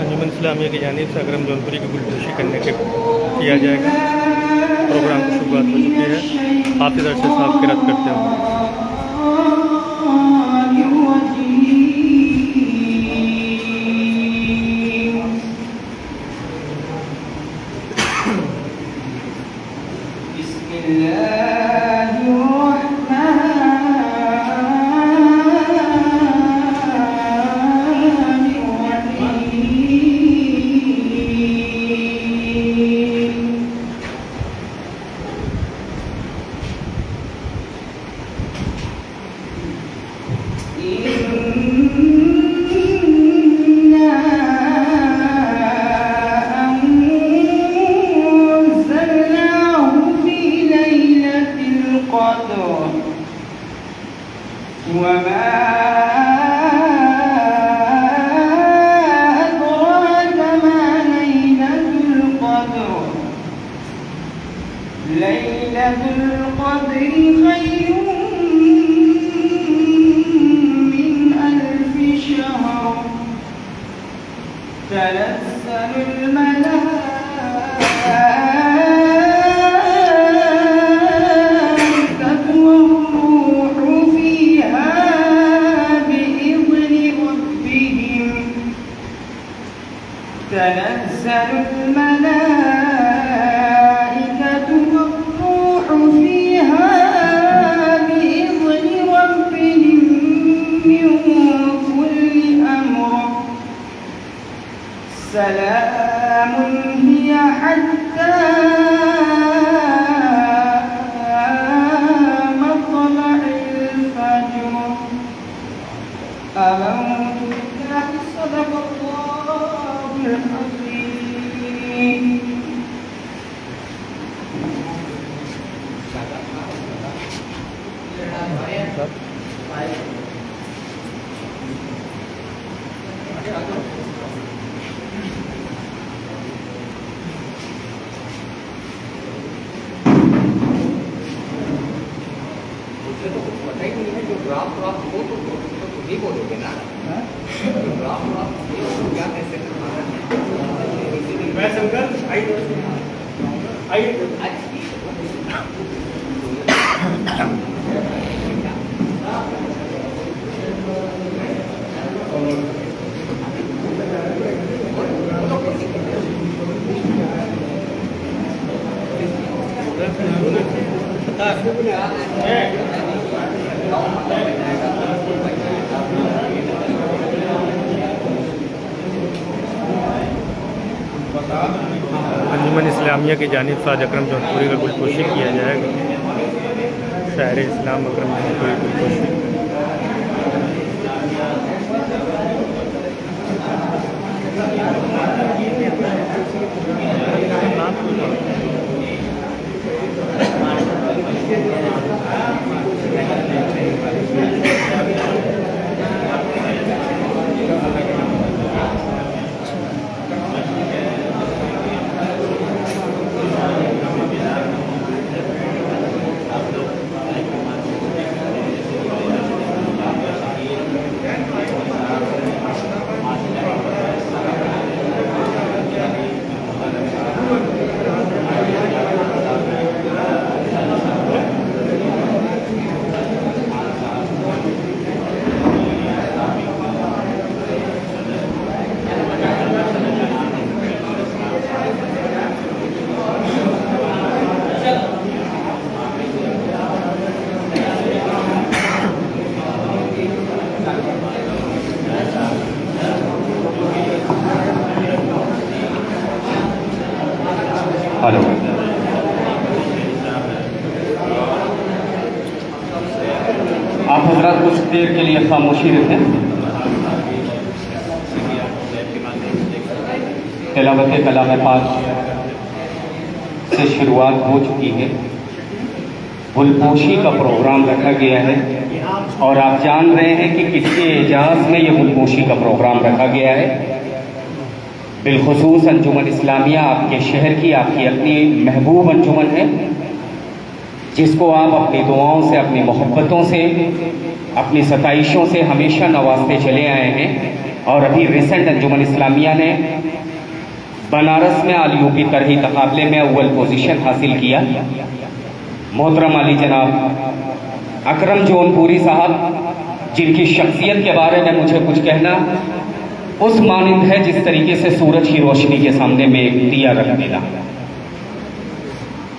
अंजुमन इस्लामिया की जानिब से अकरम जौनपुरी की गुलपोशी किया जाएगा। प्रोग्राम की शुरुआत हो चुकी है। हाफिज़ अरशद साहब की रद्द करते हुए। लैलतुल क़द्र खैरुम मिन अल्फ़ि शहर तनज़्ज़लुल मलाइकतु वर्रूहु फ़ीहा बिइज़्नि रब्बिहिम तनज़्ज़लुल मलाइकतु वर्रूहु फ़ीहा बिइज़्नि रब्बिहिम मिन कुल्लि अम्र सलामुन हिया हत्ता मत्लइल फज्र। आमनतु बिल्लाहि सदक़ल्लाहुल अज़ीम। तो कुछ पता ही नहीं है जो ड्राफ्ट हो तो नहीं बोलोगे ना। जो ड्राफ्ट क्या कैसे करना है। मैं शंकर आई अंजुमन इस्लामिया की जानिब से आज अकरम जौनपुरी का गुलपोशी किया जाएगा। शायर इस्लाम अकरम जौनपुरी गुलपोशी। हेलो, आप हजरात कुछ देर के लिए खामोशी रखें। तिलावत कलाम पाक से शुरुआत हो चुकी है। गुलपोशी का प्रोग्राम रखा गया है और आप जान रहे हैं कि किसके एजाज़ में ये गुलपोशी का प्रोग्राम रखा गया है। बिलखुसूस अंजुमन इस्लामिया आपके शहर की, आपकी अपनी महबूब अंजुमन है। जिसको आप अपनी दुआओं से, अपनी मोहब्बतों से, अपनी सताइशों से हमेशा नवाजते चले आए हैं। और अभी रिसेंट अंजुमन इस्लामिया ने बनारस में आल यूपी तरही तकाबले में अव्वल पोजीशन हासिल किया। मोहतरम अली जनाब अकरम जौनपुरी साहब, जिनकी शख्सियत के बारे में मुझे कुछ कहना उस मानिंद है जिस तरीके से सूरज की रोशनी के सामने में एक दिया रख देना।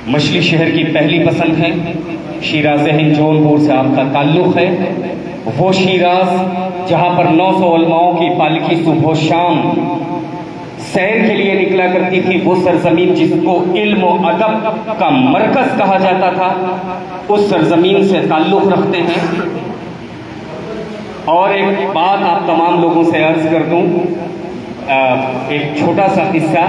मछली शहर की पहली पसंद है, शिराज हिंद जौनपुर से आपका ताल्लुक़ है। वो शिराज जहाँ पर 900 उलमाओं की पालकी सुबह शाम सैर के लिए निकला करती थी, वो सरजमीन जिसको इल्म और अदब का मरकज कहा जाता था, उस सरजमीन से ताल्लुक़ रखते हैं। और एक बात आप तमाम लोगों से अर्ज़ कर दूं, एक छोटा सा किस्सा।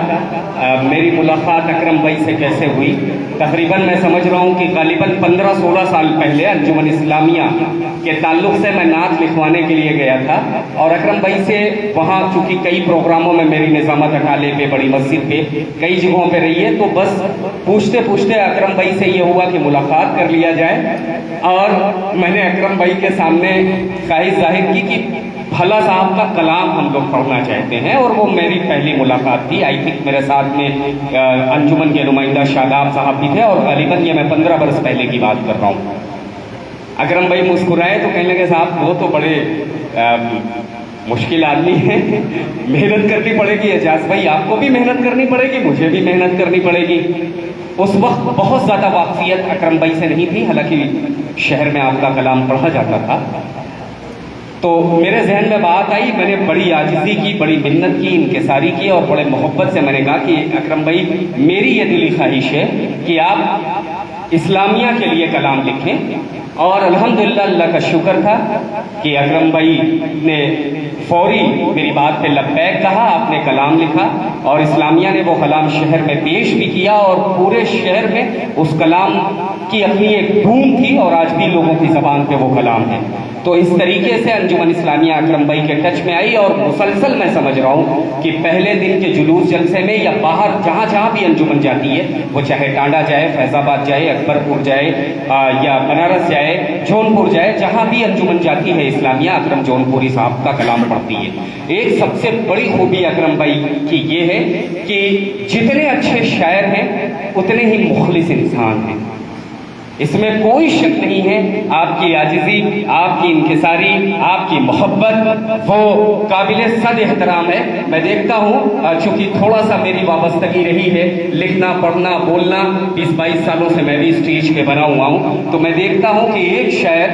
मेरी मुलाकात अकरम भाई से कैसे हुई, तकरीबन मैं समझ रहा हूँ कि गालिबन 15-16 साल पहले अंजुमन इस्लामिया के ताल्लुक़ से मैं नात लिखवाने के लिए गया था। और अकरम भाई से वहाँ चूँकि कई प्रोग्रामों में मेरी निज़ामत अखाले पे, बड़ी मस्जिद पे, कई जगहों पे रही है, तो बस पूछते पूछते अकरम भाई से ये हुआ कि मुलाकात कर लिया जाए। और मैंने अकरम भाई के सामने ख्वाहिश जाहिर की कि भला साहब का कलाम हम लोग पढ़ना चाहते हैं। और वो मेरी पहली मुलाकात थी। आई थिंक मेरे साथ में अंजुमन के नुमाइंदा शादाब साहब भी थे। और गालिबन ये मैं 15 बरस पहले की बात कर रहा हूँ। अकरम भाई मुस्कुराए तो कहने लगे, साहब वो तो बड़े मुश्किल आदमी है, मेहनत करनी पड़ेगी। एजाज भाई आपको भी मेहनत करनी पड़ेगी, मुझे भी मेहनत करनी पड़ेगी। उस वक्त बहुत ज़्यादा वाकफियत अकरम भाई से नहीं थी, हालांकि शहर में आपका कलाम पढ़ा जाता था। तो मेरे जहन में बात आई, मैंने बड़ी आजिज़ी की, बड़ी मिन्नत की, इनकिसारी की और बड़े मोहब्बत से मैंने कहा कि अकरम भाई मेरी ये दिली ख्वाहिश है कि आप इस्लामिया के लिए कलाम लिखें। और अल्हम्दुलिल्लाह अल्लाह का शुक्र था कि अकरम भाई ने फौरी मेरी बात पे लब्बैक कहा, आपने कलाम लिखा और इस्लामिया ने वो कलाम शहर में पेश भी किया। और पूरे शहर में उस कलाम की अपनी एक धूम थी और आज भी लोगों की ज़बान पे वो कलाम है। तो इस तरीके से अंजुमन इस्लामिया अकरम भाई के टच में आई। और मुसलसल मैं समझ रहा हूँ कि पहले दिन के जुलूस जलसे में या बाहर जहाँ जहाँ भी अंजुमन जाती है, वो चाहे टांडा जाए, फैज़ाबाद जाए, अकबरपुर जाए या बनारस जाए, जौनपुर जाए, जहाँ भी अंजुमन जाती है इस्लामिया, अकरम जौनपुरी साहब का कलाम पढ़ती है। एक सबसे बड़ी खूबी अकरम भाई की ये है कि जितने अच्छे शायर हैं उतने ही मुखलिस इंसान हैं, इसमें कोई शक नहीं है। आपकी आजिज़ी, आपकी इनकिसारी, आपकी मोहब्बत वो काबिल सद एहतराम है। मैं देखता हूँ चूँकि थोड़ा सा मेरी वाबस्तगी रही है, लिखना, पढ़ना, बोलना, 20-22 सालों से मैं भी स्टेज पे बना हुआ हूँ, तो मैं देखता हूँ कि एक शायर,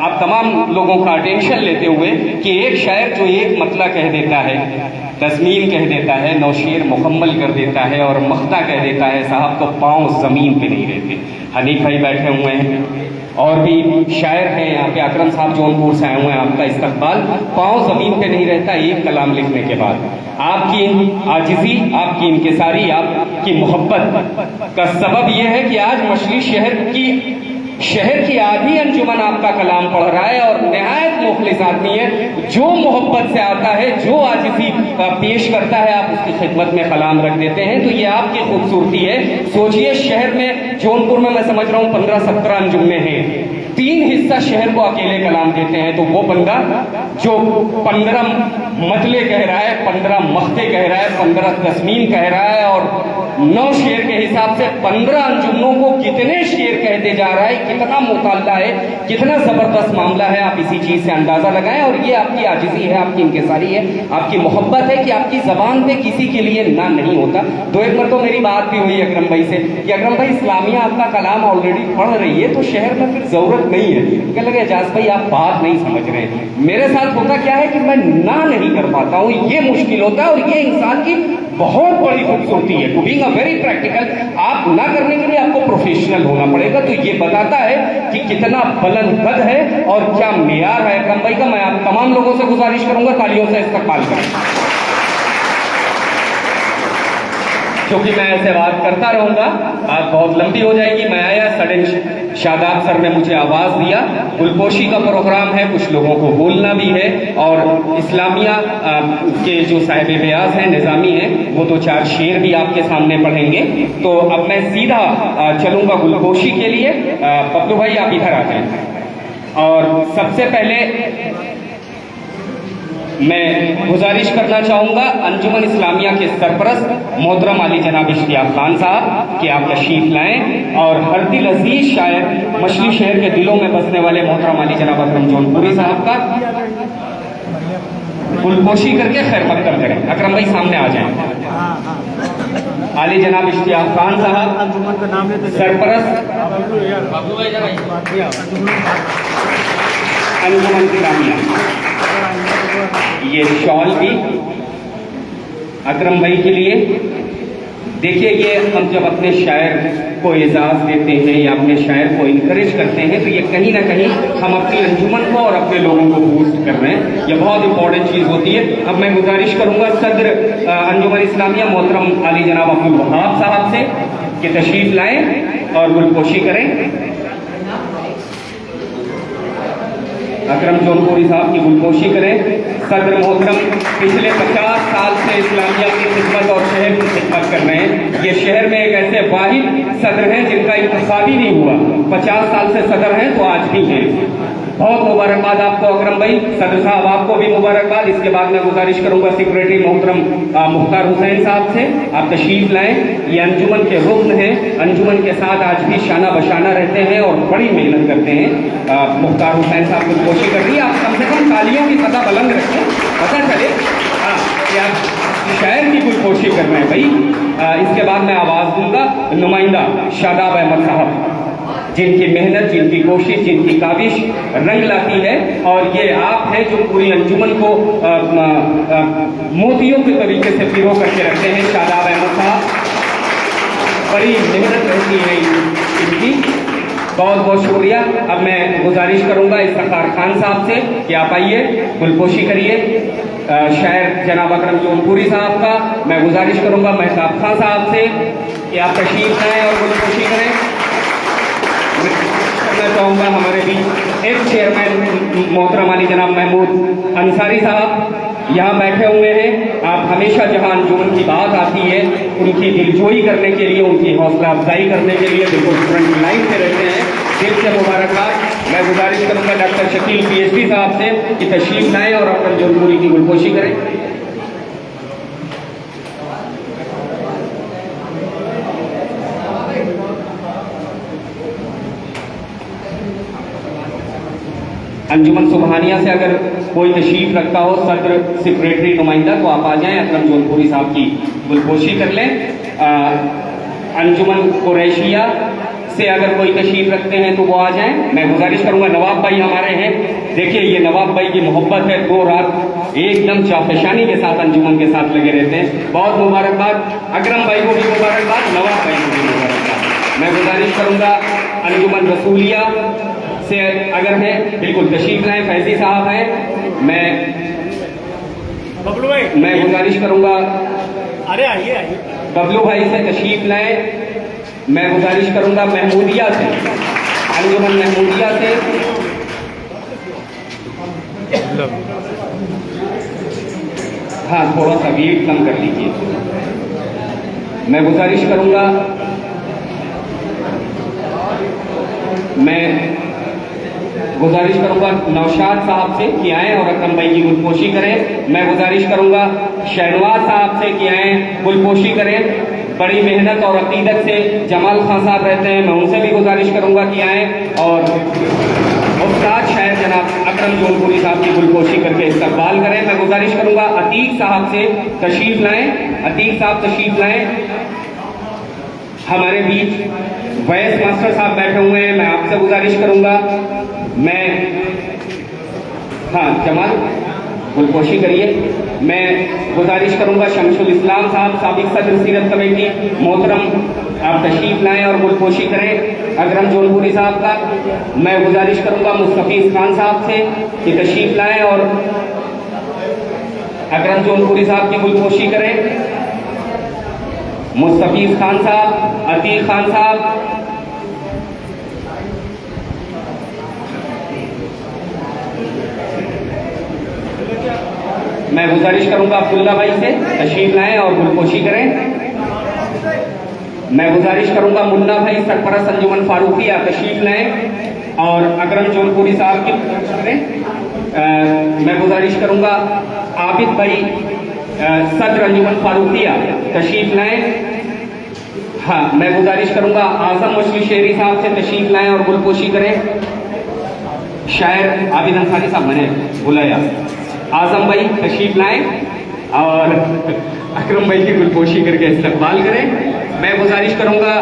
आप तमाम लोगों का अटेंशन लेते हुए, कि एक शायर जो एक मतला कह देता है, तज़मीन कह देता है, नौशेर मुकम्मल कर देता है और मख्ता कह देता है, साहब तो पाँव ज़मीन पे नहीं रहते। हनीफ भाई बैठे हुए हैं और भी शायर हैं यहाँ पे, अकरम साहब जौनपुर से आए हुए हैं, आपका इस्तकबाल, पाँव ज़मीन पे नहीं रहता एक कलाम लिखने के बाद। आपकी आजिज़ी, आपकी इनकिसारी, आपकी मोहब्बत का सबब यह है कि आज मछली शहर की आधी अंजुमन आपका कलाम पढ़ रहा है और निहायत मुखलिस आदमी है, जो मोहब्बत से आता है, जो आजिज़ी पेश करता है, आप उसकी खिदमत में कलाम रख देते हैं। तो ये आपकी खूबसूरती है। सोचिए शहर में, जौनपुर में मैं समझ रहा हूँ 15-17 अंजुमने हैं, 3 हिस्सा शहर को अकेले कलाम देते हैं। तो वो बंदा जो 15 मतले कह रहा है, 15 मख्ते कह रहा है, 15 तस्मीन कह रहा है और 9 शेर के हिसाब से 15 अंजुमनों को कितने शेर कहते जा रहा है, कितना मुताल्ला है, कितना जबरदस्त मामला है, आप इसी चीज से अंदाजा लगाएं। और ये आपकी आजिज़ी है, आपकी इनकिसारी है, आपकी मोहब्बत है कि आपकी जबान पे किसी के लिए ना नहीं होता। तो एक बार तो मेरी बात भी हुई अकरम भाई से कि अकरम भाई इस्लामिया आपका कलाम ऑलरेडी पढ़ रही है, तो शहर में फिर जरूरत नहीं है। क्या लगे एजाज भाई आप बात नहीं समझ रहे, मेरे साथ होता क्या है कि मैं ना नहीं कर पाता हूँ, ये मुश्किल होता है। और ये इंसान की बहुत बड़ी खूबसूरती है, to being a very practical. आप ना करने के लिए आपको प्रोफेशनल होना पड़ेगा। तो ये बताता है कि कितना बुलंद कद है और क्या मेयार है अकरम भाई का। मैं आप तमाम लोगों से गुजारिश करूंगा तालियों से इस्तकबाल करें। क्योंकि मैं ऐसे बात करता रहूंगा, बात बहुत लंबी हो जाएगी। मैं आया, सडन शादाब सर ने मुझे आवाज़ दिया, गुलपोशी का प्रोग्राम है, कुछ लोगों को बोलना भी है, और इस्लामिया के जो साहिब बयाज हैं, निज़ामी हैं, वो तो 4 शेर भी आपके सामने पढ़ेंगे। तो अब मैं सीधा चलूंगा गुलपोशी के लिए। पप्पू भाई आप इधर आ जाएं। और सबसे पहले मैं गुजारिश करना चाहूँगा अंजुमन इस्लामिया के सरपरस्त मोहतरम अली जनाब इश्तियाक खान साहब कि आप तशरीफ लाएं, और हर दिल अजीज शायर, मछली शहर के दिलों में बसने वाले मोहतरम अली जनाब अकरम जौनपुरी साहब का गुलपोशी करके खैर मकदम करें। अकरम भाई सामने आ जाएं। अली जनाब इश्तियाक खान साहब सरपरस्त अंजुमन इस्लामिया। ये शॉल भी अकरम भाई के लिए। देखिए, ये हम जब अपने शायर को एजाज़ देते हैं या अपने शायर को इनकरेज करते हैं, तो ये कहीं ना कहीं हम अपनी अंजुमन को और अपने लोगों को बूस्ट कर रहे हैं। ये बहुत इंपॉर्टेंट चीज़ होती है। अब मैं गुजारिश करूंगा सदर अंजुमन इस्लामिया मोहतरम अली जनाब अब्दुल वहाब साहब से कि तशरीफ लाएं और गुलपोशी करें। अकरम जौनपुरी साहब की गुलपोशी करें। सदर मोहतरम पिछले 50 साल से इस्लामिया की खिदमत और शहर की खिदमत कर रहे हैं। ये शहर में एक ऐसे वाहिद सदर हैं जिनका इंतखाब ही नहीं हुआ। 50 साल से सदर हैं तो आज भी हैं। बहुत मुबारकबाद आपको अकरम भाई। सदर साहब आपको भी मुबारकबाद। इसके बाद मैं गुजारिश करूंगा सेक्रेटरी मोहतरम मुख्तार हुसैन साहब से, आप तशरीफ लाएं। ये अंजुमन के रुकन हैं, अंजुमन के साथ आज भी शाना बशाना रहते हैं और बड़ी मेहनत करते हैं। मुख्तार हुसैन साहब गुलपोशी कर रही है। आप कम से कम तालियों की सतह बुलंद रखें, पता चले कि आप शायर की गुलपोशी कर रहे हैं भाई। इसके बाद मैं आवाज़ दूंगा नुमाइंदा शादाब अहमद साहब, जिनकी मेहनत, जिनकी कोशिश, जिनकी काविश रंग लाती है। और ये आप हैं जो पूरी अंजुमन को मोतियों के तरीके से पिरो करके रखते हैं। शादाब अहमद साहब, बड़ी मेहनत रहती है इनकी, बहुत बहुत शुक्रिया। अब मैं गुजारिश करूंगा इफ्तिखार खान साहब से कि आप आइए, गुलपोशी करिए। शायर जनाब अकरम जौनपुरी साहब का मैं गुजारिश करूंगा महताब खान साहब से कि आप तशरीफ लाएं और गुलपोशी करें। करना चाहूँगा हमारे बीच एक चेयरमैन मोहतरम अली जनाब महमूद अंसारी साहब यहाँ बैठे हुए हैं। आप हमेशा जहाँ अंजुमन की बात आती है उनकी दिलजोई करने के लिए, उनकी हौसला अफजाई करने के लिए बिल्कुल फ्रंट लाइन पे रहते हैं। दिल से मुबारकबाद। मैं गुजारिश करूँगा डॉक्टर शकील PhD साहब से कि तशरीफ लाएँ और अकरम जौनपुरी की गुलपोशी करें। अंजुमन सुबहानिया से अगर कोई तशरीफ रखता हो, सदर सेक्रेटरी नुमाइंदा, तो आप आ जाएं, अकरम जौनपुरी साहब की गुलपोशी कर लें। अंजुमन कुरैशिया से अगर कोई तशरीफ रखते हैं तो वो आ जाएं। मैं गुजारिश करूंगा, नवाब भाई हमारे हैं। देखिए, ये नवाब भाई की मोहब्बत है, 2 रात एकदम चाफशानी के साथ अंजुमन के साथ लगे रहते हैं। बहुत मुबारकबाद। अकरम भाई को भी मुबारकबाद, नवाब भाई को भी मुबारकबाद। मैं गुजारिश करूंगा अंजुमन रसूलिया से अगर है बिल्कुल तशरीफ लाएं। फैजी साहब हैं। मैं गुजारिश करूंगा, अरे आइए आइए, बबलू भाई से तशरीफ लाएं। मैं गुजारिश करूंगा महमूदिया से, अंजुमन महमूदिया से। हाँ, थोड़ा सा वेट कम कर लीजिए। मैं गुजारिश करूंगा, मैं गुजारिश करूंगा नौशाद साहब से कि आएँ और अकरम भाई की गुलपोशी करें। मैं गुजारिश करूंगा शहनवाज साहब से कि आएँ, गुलपोशी करें। बड़ी मेहनत और अकीदत से जमाल खान साहब रहते हैं, मैं उनसे भी गुजारिश करूंगा कि आएँ और उस्ताद शायर जनाब अकरम जौनपुरी साहब की गुलपोशी करके इस्तकबाल करें। मैं गुजारिश करूंगा अतीक साहब से तशरीफ लाएँ। अतीक साहब तशरीफ लाएँ। हमारे बीच वैस मास्टर साहब बैठे हुए हैं। मैं आपसे गुजारिश करूंगा, मैं हाँ जमाल गुलपोशी करिए। मैं गुजारिश करूंगा शमसुल इस्लाम साहब, साबिक सदर सीरत कमेटी, मोहतरम आप तशरीफ लाएं और गुलपोशी करें अकरम जौनपुरी साहब का। मैं गुजारिश करूंगा मुस्तफीज खान साहब से कि तशरीफ लाएं और अकरम जौनपुरी साहब की गुलपोशी करें। मुस्तफीज खान साहब, अतीक खान साहब, मैं गुजारिश करूंगा अब्दुल्ला भाई से तशरीफ लाएं और गुलपोशी करें। मैं गुजारिश करूंगा मुन्ना भाई सरपरस्त अंजुमन फारूकिया तशरीफ लाएं और अकरम जौनपुरी साहब की करें। मैं गुजारिश करूंगा आबिद भाई सदर अंजुमन फारूकिया तशरीफ लाएं। हाँ, मैं गुजारिश करूंगा आजम मछली शेरी साहब से तशरीफ लाएं और गुलपोशी करें। शायर आबिद अंसारी साहब, मैंने बुलाया, आजम भाई तशरीफ लाएं और अकरम भाई की गुलपोशी करके इस्तकबाल करें। मैं गुजारिश करूंगा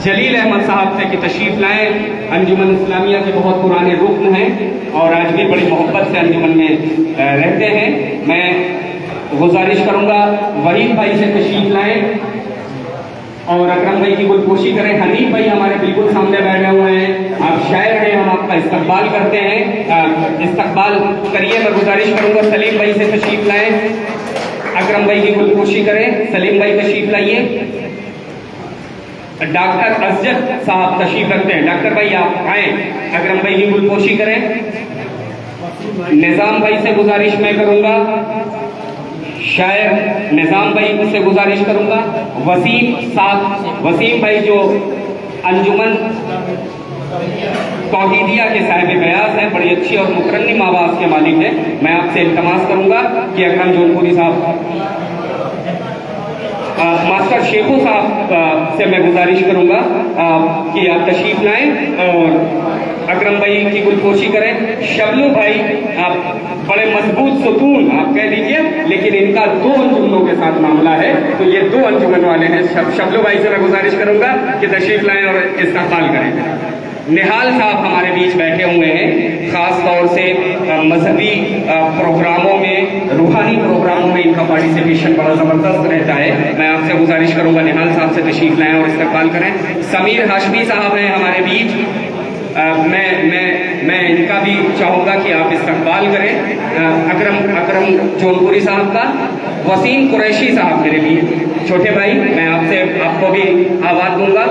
जलील अहमद साहब से कि तशरीफ लाएं। अंजुमन इस्लामिया के बहुत पुराने रुकन हैं और आज भी बड़ी मोहब्बत से अंजुमन में रहते हैं। मैं गुजारिश करूंगा वहीद भाई से तशरीफ लाएं और अकरम भाई की गुलपोशी करें। हनीफ भाई हमारे बिल्कुल सामने बैठे हुए हैं, आप शायर हैं, हम आपका इस्तकबाल करते हैं, इस्तकबाल करिए। मैं गुजारिश करूंगा सलीम भाई से तशरीफ लाएं, अकरम भाई की गुलपोशी करें। सलीम भाई तशरीफ लाइए। डॉक्टर असजद साहब तशरीफ रखते हैं, डॉक्टर भाई आप आए, अकरम भाई की गुलपोशी करें। निजाम भाई से गुजारिश मैं करूंगा, शायर निजाम भाई से गुजारिश करूंगा। वसीम साहब, वसीम भाई जो अंजुमन तौहीदिया के साहिब बयास हैं, बड़ी अच्छी और मुकरन्निम आवाज के मालिक हैं, मैं आपसे इल्तमास करूंगा कि अकरम जौनपुरी साहब, मास्टर शेखू साहब से मैं गुजारिश करूंगा कि आप तशरीफ लाएं और अकरम भाई की गुलपोशी करें। शबलू भाई, आप बड़े मजबूत सुतून आप कह लीजिए, लेकिन इनका 2 अंजुमनों के साथ मामला है, तो ये 2 अंजुमन वाले हैं। शबलू भाई से मैं गुजारिश करूंगा कि तशरीफ लाएं और इस्तकबाल करें। निहाल साहब हमारे बीच बैठे हुए हैं, खास तौर से मजहबी प्रोग्रामों में, रूहानी प्रोग्रामों में इनका पार्टिसिपेशन बड़ा जबरदस्त रहता है। मैं आपसे गुजारिश करूंगा निहाल साहब से तशरीफ लाएं और इस्तकबाल करें। समीर हाशमी साहब हैं हमारे बीच, मैं इनका भी चाहूंगा कि आप इस्तकबाल करें। अकरम जौनपुरी साहब का। वसीम कुरैशी साहब मेरे लिए छोटे भाई, मैं आपको भी आवाज दूंगा।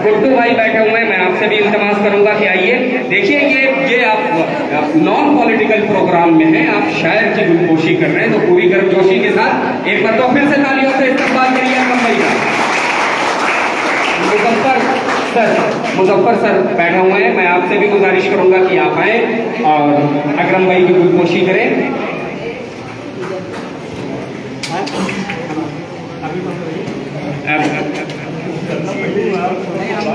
गुड्डू भाई बैठे हुए हैं, मैं आपसे भी इल्तमास करूंगा कि आइए। देखिए ये आप नॉन पॉलिटिकल प्रोग्राम में हैं, आप शायर की गुलपोशी कर रहे हैं, तो पूरी गर्मजोशी के साथ एक बार तो फिर से तालियों से इस्तकबाल करिए अकरम भाई का। मुजफ्फर सर बैठे हुए हैं, मैं आपसे भी गुजारिश करूंगा कि आप आए और अकरम भाई की गुलपोशी करें।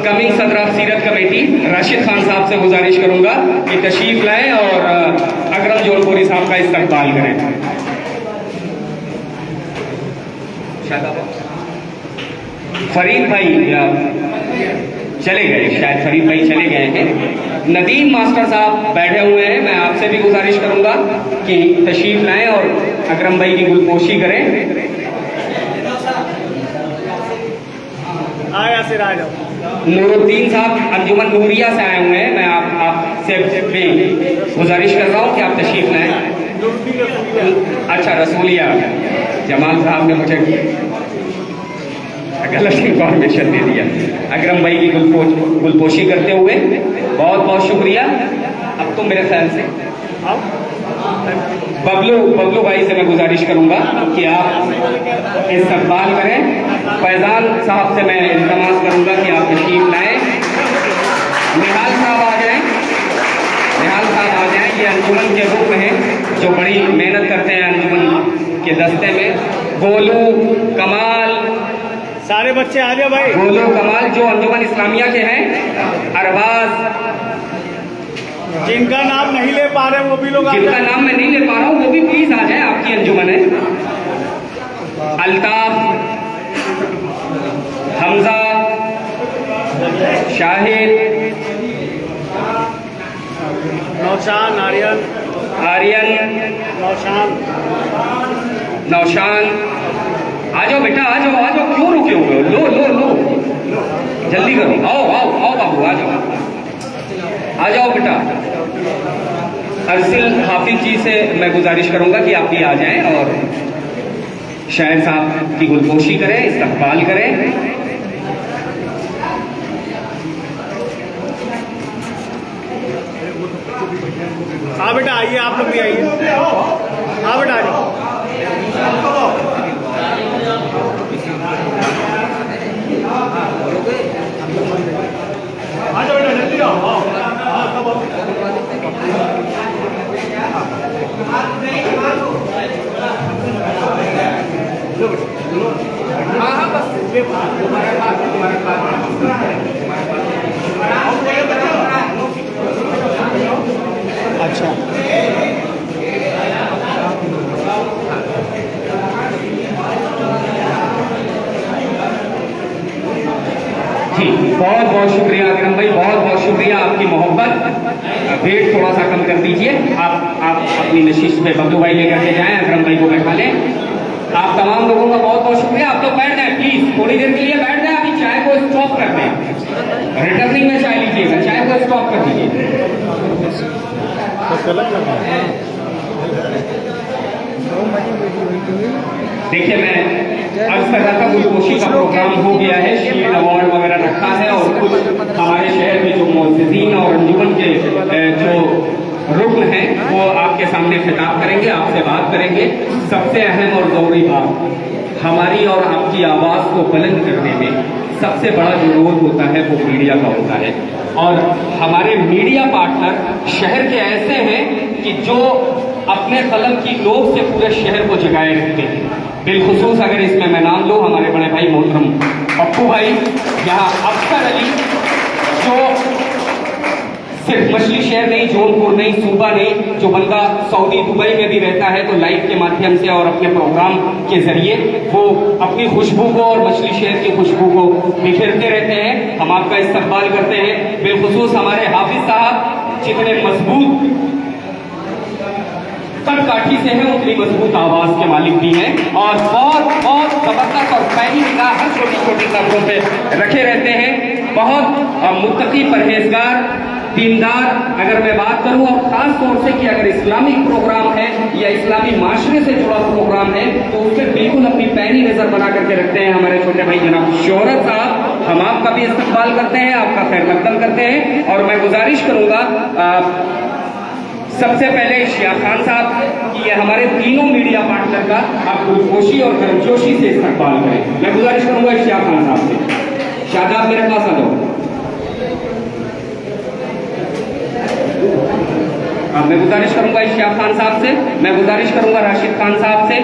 कमिंग सदर ऑफ सीरत कमेटी राशिद खान साहब से गुजारिश करूंगा कि तशरीफ लाएं और अकरम जौनपुरी साहब का इस्तकबाल करें। फरीद भाई चले गए, शायद फरीद भाई चले गए हैं। नदीम मास्टर साहब बैठे हुए हैं, मैं आपसे भी गुजारिश करूंगा कि तशरीफ लाएं और अकरम भाई की गुलपोशी करें। नूरुद्दीन साहब अंजुमन नूरिया से आए हुए हैं, मैं आपसे भी गुजारिश कर रहा हूँ कि आप तशरीफ लाएं। अच्छा, रसूलिया जमाल साहब ने मुझे गलत इंफॉर्मेशन दे दिया। अकरम भाई की गुलपोशी करते हुए बहुत बहुत शुक्रिया। अब तो मेरे ख्याल से बबलू भाई से मैं गुजारिश करूंगा कि आप इस्तकबाल करें। फैजान साहब से मैं इल्तमास करूंगा कि आप तशरीफ लाएं। निहाल साहब आ जाएं, ये अंजुमन के रूप में हैं जो बड़ी मेहनत करते हैं अंजुमन के दस्ते में। गोलू कमाल, सारे बच्चे आ जाओ भाई। गोलू कमाल जो अंजुमन इस्लामिया के हैं। अरबाज, जिनका नाम नहीं ले पा रहे वो भी लोग, जिनका नाम मैं नहीं ले पा रहा हूँ वो भी प्लीज आ जाए, आपकी अंजुमन है। अल्ताफ, हमजा, शाहिद, नौशान, आर्यन, नौशान, आ जाओ बेटा, आ जाओ, क्यों रुके हुए हो? लो जल्दी करो, आओ बाबू, आ जाओ बेटा। अरसिल हाफिज जी से मैं गुजारिश करूंगा कि आप भी आ जाएं और शायर साहब की गुलपोशी करें, इस्तकबाल करें। हाँ बेटा आइए, आप लोग भी आइए। हाँ बेटा आ जाओ। आ जाओ बेटा, जल्दी आओ। हाँ सब आओ। हाँ हाँ बस तुम्हारे पास अच्छा जी, बहुत बहुत शुक्रिया अकरम भाई, बहुत बहुत शुक्रिया आपकी मोहब्बत। वेट थोड़ा सा कम कर दीजिए। आप अपनी नशीश में बब्लू भाई लेकर के जाएं, अकरम भाई को बैठा लें। आप तमाम लोगों का बहुत बहुत शुक्रिया। आप लोग बैठ जाएं प्लीज, थोड़ी देर के लिए बैठ जाएं। अभी चाय को स्टॉप कर दें, रिटर्निंग में चाय लीजिएगा, चाय को स्टॉप कर दीजिए। देखिए, मैं अर्ज कर रहा था गुलपोशी का प्रोग्राम हो गया है, शील्ड अवार्ड वगैरह रखा है और कुछ हमारे शहर के जो मुअज़्ज़िज़ीन और अंजुमन के जो रुकन हैं वो आपके सामने खिताब करेंगे, आपसे बात करेंगे। सबसे अहम और ज़रूरी बात, हमारी और आपकी आवाज़ को बुलंद करने में सबसे बड़ा जो रोल होता है वो मीडिया का होता है। और हमारे मीडिया पार्टनर शहर के ऐसे हैं कि जो अपने कलम की नोक से पूरे शहर को जगाए रखते हैं। बिलखुसूस अगर इसमें मैं नाम लूँ, हमारे बड़े भाई मोहतरम पप्पू भाई, यहाँ अफसर अली, जो सिर्फ मछली शहर नहीं, जौनपुर नहीं, सूबा नहीं, जो बंदा सऊदी दुबई में भी रहता है तो लाइव के माध्यम से और अपने प्रोग्राम के जरिए वो अपनी खुशबू को और मछली शहर की खुशबू को बिखेरते रहते हैं। हम आपका इस्तकबाल करते हैं। बिलखुसूस हमारे हाफिज साहब जितने मजबूत काठी से है उतनी मजबूत आवाज के मालिक भी हैं और बहुत बहुत जबरदस्त और पैनी निगाह हर छोटी छोटी खबरों पे रखे रहते हैं। बहुत मुत्तकी, परहेजगार, दीनदार अगर मैं बात करूं, और खास तौर से कि अगर इस्लामिक प्रोग्राम है या इस्लामी माशरे से जुड़ा प्रोग्राम है तो उस पर बिल्कुल अपनी पैनी नजर बना करके रखते हैं हमारे छोटे भाई जनाब शोहरत साहब। हम आपका भी इस्तकबाल करते हैं, आपका खैर मकदम करते हैं। और मैं गुजारिश करूंगा सबसे पहले शिया खान साहब कि ये हमारे तीनों मीडिया पार्टनर का आप गुलपोशी और गर्मजोशी से इस्तकबाल करें। मैं गुजारिश करूंगा शिया खान साहब से। शादाब मेरे पास आ जाओ। मैं गुजारिश करूंगा शिया खान साहब से, मैं गुजारिश करूंगा राशिद खान साहब से।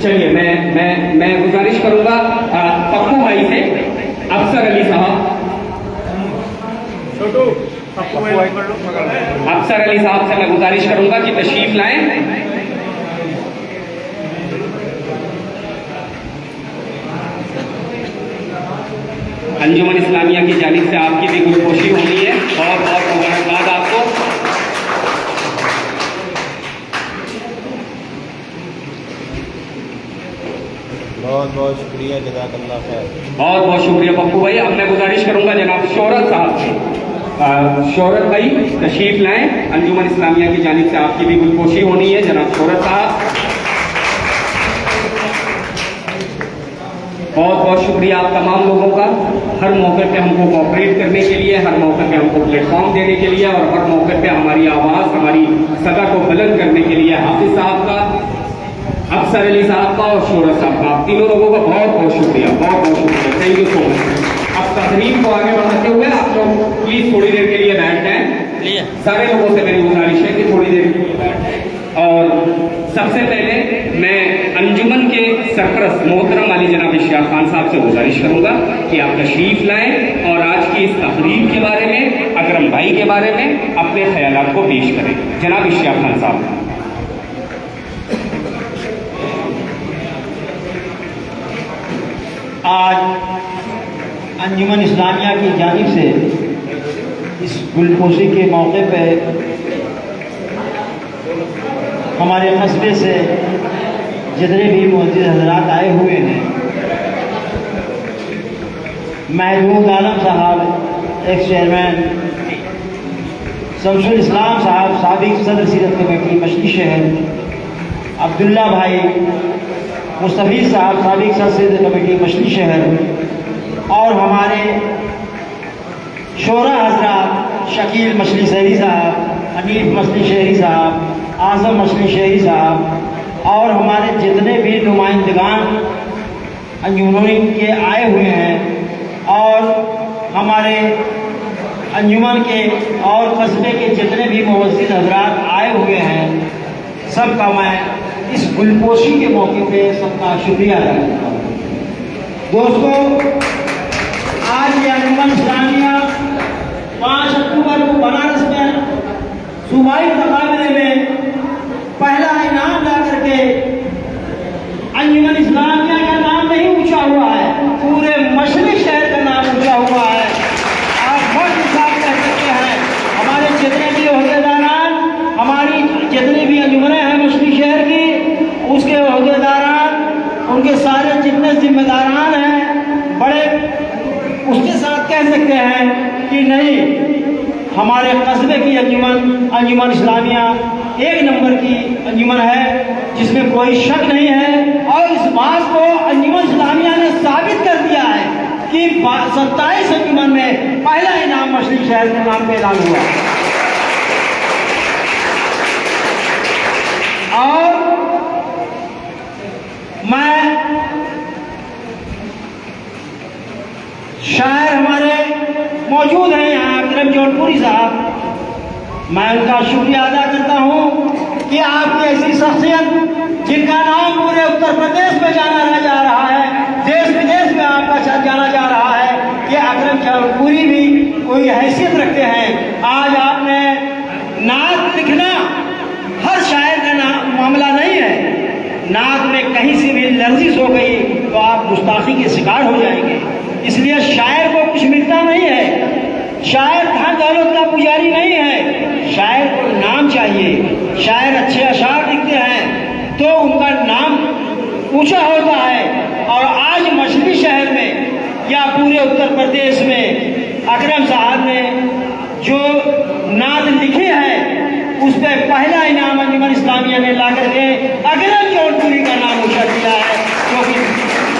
चलिए, मैं गुजारिश करूंगा पप्पू भाई से, अफसर अली साहब, अफसर अली साहब से मैं गुजारिश करूंगा कि तशरीफ लाएं। अंजुमन इस्लामिया की जानिब से आपकी भी गुलपोशी होनी है। बहुत बहुत मुबारकबाद आपको। बहुत बहुत शुक्रिया, जज़ाकल्लाह खैर। बहुत बहुत शुक्रिया पप्पू भाई। अब मैं गुजारिश करूंगा जनाब शोहरत साहब से, शोहरत भाई तशरीफ लाएं। अंजुमन इस्लामिया की जानिब से आपकी भी गुलपोशी होनी है जनाब शोहरत साहब। बहुत बहुत शुक्रिया आप तमाम लोगों का, हर मौके पे हमको कोऑपरेट करने के लिए, हर मौके पे हमको प्लेटफॉर्म देने के लिए और हर मौके पे हमारी आवाज़, हमारी सदा को बुलंद करने के लिए हाफिज साहब का, अफसर अली साहब का और शोहरत साहब का, आप तीनों लोगों का बहुत बहुत शुक्रिया, बहुत बहुत शुक्रिया। Thank you so much. अब तकरीब को आगे बढ़ाते हुए आप लोग प्लीज थोड़ी देर के लिए बैठ जाएं। सारे लोगों से मेरी गुजारिश है कि थोड़ी देर के लिए बैठ जाएं। और सबसे पहले मैं अंजुमन के सरपरस्त मोहतरम अली जनाब शिया खान साहब से गुजारिश करूंगा कि आप तशरीफ लाएं और आज की इस तकरीब के बारे में, अकरम भाई के बारे में अपने ख्यालात को पेश करें। जनाब शिया खान साहब। आज अंजुमन इस्लामिया की जानिब से इस गुलपोशी के मौके पे हमारे कस्बे से जितने भी मुअज्जिज़ हजरात आए हुए हैं, महमूद आलम साहब एक्स चेयरमैन, शमसुल इस्लाम साहब साबिक सदर सीरत कमेटी मछली शहर, अब्दुल्ला भाई, मुस्तफ़ीज़ साहब साबिक सदर सीरत कमेटी मछली शहर, और हमारे शोरा हजरात शकील मछली शहरी साहब, हनीफ मछली शहरी साहब, आज़म मछली शहरी साहब, और हमारे जितने भी नुमाइंदगान अंजुमन के आए हुए हैं, और हमारे अंजुमन के और कस्बे के जितने भी मुअज्जिज़ हजरात आए हुए हैं, सबका मैं इस गुलपोशी के मौके पे सबका शुक्रिया अदा करता हूँ। दोस्तों, आज ये अंजुमन इस्लामिया 5 अक्टूबर को बनारस में सूबाई मुकाबले में पहला इनाम ला करके अंजुमन इस्लामिया का नाम नहीं ऊंचा हुआ है, पूरे मशरक़ी शहर का नाम ऊंचा हुआ है। आप बहुत हिसाब कह सकते हैं, हमारे जितने भी ओहदेदारान, हमारी जितनी भी अंजुमनें हैं मशरक़ी शहर की, उसके ओहदेदारान, उनके सारे जितने जिम्मेदारान हैं, बड़े उसके साथ कह सकते हैं कि नहीं, हमारे कस्बे की अंजुमन इस्लामिया 1 नंबर की अंजुमन है, जिसमें कोई शक नहीं है। और इस बात को अंजुमन इस्लामिया ने साबित कर दिया है कि 27 अंजुमन में पहला इनाम मछली शहर के नाम पे ऐलान हुआ। और मैं शायर हमारे मौजूद हैं यहाँ, अकरम जौनपुरी साहब, मैं उनका शुक्रिया अदा करता हूँ कि आपकी ऐसी शख्सियत जिनका नाम पूरे उत्तर प्रदेश में जाना जा रहा है, देश विदेश में आपका जाना जा रहा है, कि अकरम जौनपुरी भी कोई हैसियत रखते हैं। आज आपने नात लिखना हर शायर का मामला नहीं है, नात में कहीं से भी लर्जिश हो गई तो आप गुस्ताखी के शिकार हो जाएंगे। इसलिए शायर को कुछ मिलता नहीं है, शायर धन दौलत का पुजारी नहीं है, शायर को नाम चाहिए। शायर अच्छे अशार लिखते हैं तो उनका नाम ऊंचा होता है। और आज मछली शहर में या पूरे उत्तर प्रदेश में अकरम साहब ने जो नात लिखी है, उस पर पहला इनाम अंजुमन इस्लामिया ने ला करके अकरम जौनपुरी का नाम ऊंचा किया है, क्योंकि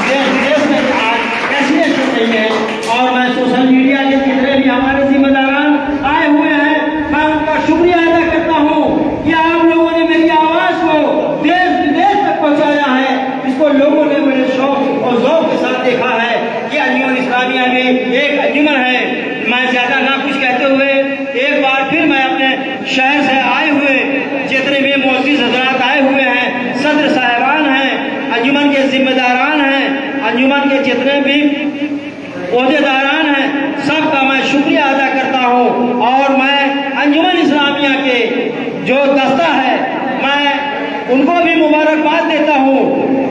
देश विदेश में आज ऐसी चल रही है। और मैं सोशल मीडिया के जितने भी हमारे जिम्मेदारान आए हुए हैं, मैं उनका शुक्रिया अदा करता हूँ कि आप लोगों ने मेरी आवाज़ को देश विदेश तक पहुँचाया है। इसको लोगों ने बड़े शौक और ज़ौक़ के साथ देखा है कि अंजुमन इस्लामिया में एक अंजुमन है। मैं ज़्यादा ना कुछ कहते हुए एक बार फिर मैं अपने शहर से आए हुए जितने भी मुअज्जिज़ हज़रात आए हुए हैं, सदर साहिबान हैं, अंजुमन के जिम्मेदारान हैं, अंजुमन के जितने भी ओहदेदारान हैं, सबका मैं शुक्रिया अदा करता हूँ। और मैं अंजुमन इस्लामिया के जो दस्ता है, मैं उनको भी मुबारकबाद देता हूँ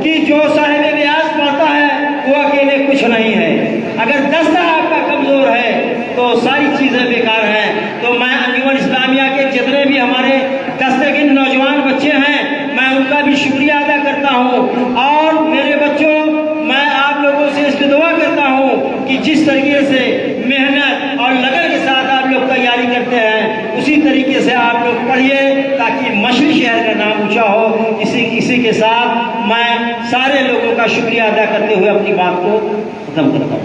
कि जो साहिब व्यास पढ़ता है वो अकेले कुछ नहीं है। अगर दस्ता आपका कमज़ोर है तो सारी चीज़ें बेकार हैं। तो मैं अंजुमन इस्लामिया के जितने भी हमारे दस्ते के नौजवान बच्चे हैं, मैं उनका भी शुक्रिया अदा करता हूँ। और मेरे बच्चों, मैं आप लोगों से इसकी दुआ करता हूँ कि जिस तरीके से मेहनत और लगन के साथ आप लोग तैयारी करते हैं, उसी तरीके से आप लोग पढ़िए ताकि मछली शहर का नाम ऊंचा हो। इसी के साथ मैं सारे लोगों का शुक्रिया अदा करते हुए अपनी बात को खत्म करता हूँ।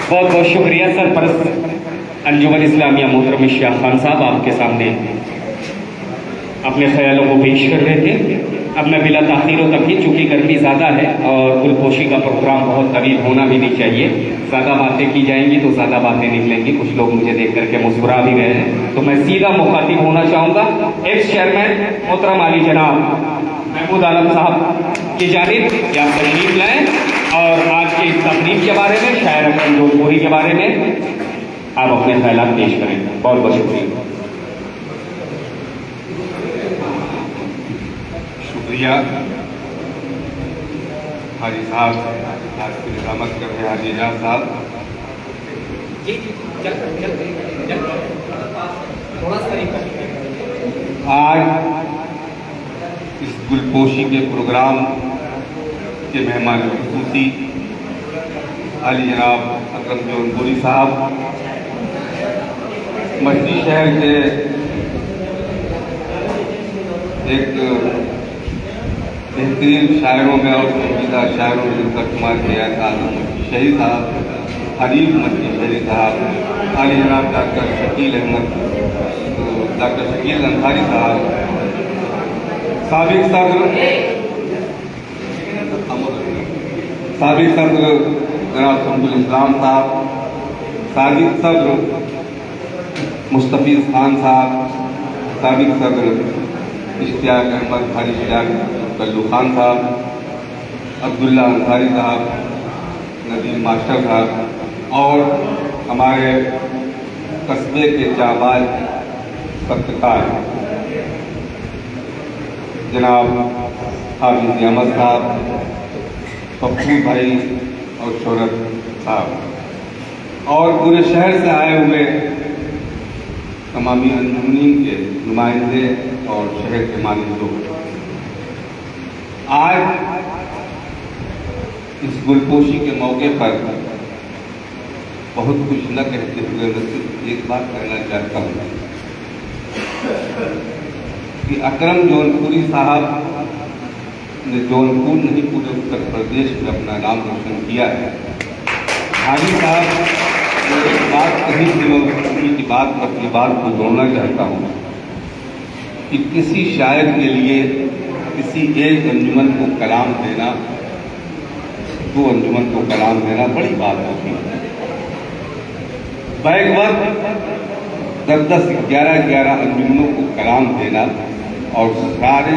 बहुत बहुत शुक्रिया सरपरस्त अंजुमन इस्लामिया मोहतरम इश्तियाक खान साहब, आपके सामने अपने ख्यालों को पेश कर रहे थे। अब मैं बिला ताख़ीर व तख़ीर, चूँकि गर्मी ज़्यादा है और गुलपोशी का प्रोग्राम बहुत तवील होना भी नहीं चाहिए, ज़्यादा बातें की जाएंगी तो ज़्यादा बातें निकलेंगी। कुछ लोग मुझे देख करके मुस्कुरा भी रहे हैं, तो मैं सीधा मुखातिब होना चाहूँगा एक्स चेयरमैन मोहतरम आली जनाब महमूद आलम साहब की जानिब कि आप तशरीफ लाएँ और आज के इस तकरीब के बारे में, शायर अकरम जौनपुरी के बारे में आप अपने ख्यालात पेश करें। बहुत बहुत शुक्रिया। हाजी साहब आज की निजामत कर रहे हैं हाजी एजाज साहब। जी जी चल थोड़ा सा करीब कर। आज इस गुलपोशी के प्रोग्राम के मेहमान खुसूसी अली जनाब अकरम जौनपुरी साहब मछली शहर के एक बेहतरीन शायरों में और संजीदा शायरों में जिनका शुमार किया था शहीद साहब हरीफ मछली शहरी साहब अली जनाब डॉक्टर शकील अहमद डॉक्टर शकील अंसारी साहब साबिक सदर जनाब शमसुल इस्लाम साहब, साबिक सदर मुस्तफ़ीज़ खान साहब, साबिक सदर इश्तियाक अहमद हाजी इश्तियाक कल्लू खान साहब, अब्दुल्ला अंसारी साहब, नदीम मास्टर साहब और हमारे कस्बे के जाबाज पत्रकार जनाब हाफिज अहमद साहब, पप्पू भाई और शौरत साहब और पूरे शहर से आए हुए तमामी अंजुमनीन के नुमाइंदे और शहर के मालिक लोग आज इस गुलपोशी के मौके पर बहुत कुछ न कहते हुए मैं सिर्फ एक बात कहना चाहता हूँ कि अकरम जौनपुरी साहब ने जौनपुर नहीं पूरे उत्तर प्रदेश में अपना नाम रोशन किया है। हाजी साहब ने एक बात कही थी, मैं उन्हीं की बात अपनी बात को जोड़ना चाहता हूँ कि किसी शायर के लिए किसी एक अंजुमन को कलाम देना, दो अंजुमन को कलाम देना बड़ी बात होती है। बैक वक्त 10-11 अंजुमनों को कलाम देना और सारे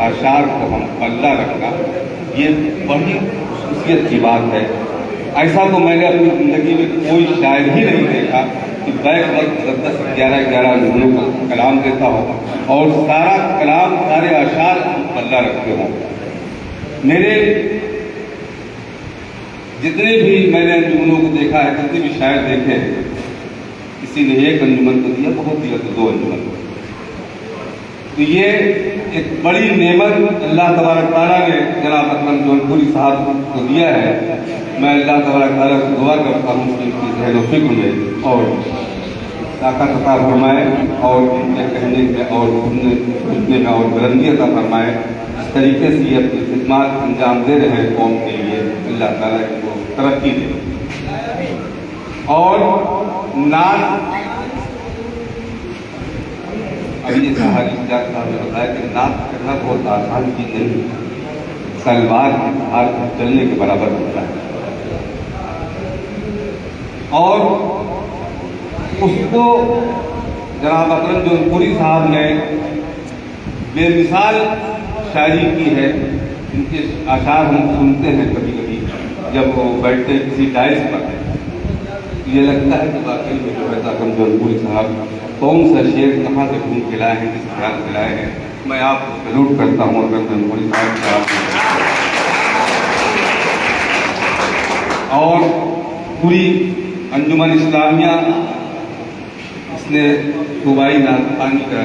आशार को हम पल्ला रखना, ये बड़ी खुशियत की बात है। ऐसा तो मैंने अपनी ज़िंदगी में कोई शायर ही नहीं देखा कि बैक वक्त 10-11 अंजुमनों का कलाम देता हो और सारा कलाम सारे आशार पल्ला रखते हो। मेरे जितने भी मैंने अंजुमनों को देखा है, जितने भी शायर देखे, किसी ने एक अंजुमन को दिया, बहुत दिया तो 2 अंजुमन। तो ये एक बड़ी नेमत अल्लाह तबारक तआला ने जनाब अकरम जौनपुरी साहब को दिया है। मैं अल्लाह तबारक तआला से दुआ करता हूँ कि इनकी ज़हन व फिक्र में और ताकत अता फरमाए और इनके कहने में और सुनने में और बुलंदी अता फरमाए। इस तरीके से ये अपनी खिदमत अंजाम दे रहे हैं कौम के लिए, अल्लाह ताला इनको तरक्की दे। और नात अभी जैसा हाजी इश्तियाक साहब ने बताया कि नात करना बहुत आसान चीज़ नहीं, सलवार के हाथ चलने के बराबर होता है। और उसको जनाब अकरम जौनपुरी साहब ने बेमिसाल शायरी की है। इनके आशार हम सुनते हैं कभी कभी जब वो बैठते किसी डाइस पर, ये लगता है कि वाकई में जो है अकरम जौनपुरी साहब कौन सा शेर कहाँ से ढूंढ के लाए हैं, किस ख्याल से लाए हैं। मैं आपको सैल्यूट करता हूँ अकरम जौनपुरी साहब का। और पूरी अंजुमन इस्लामिया इसने सूबाई नाज़खानी का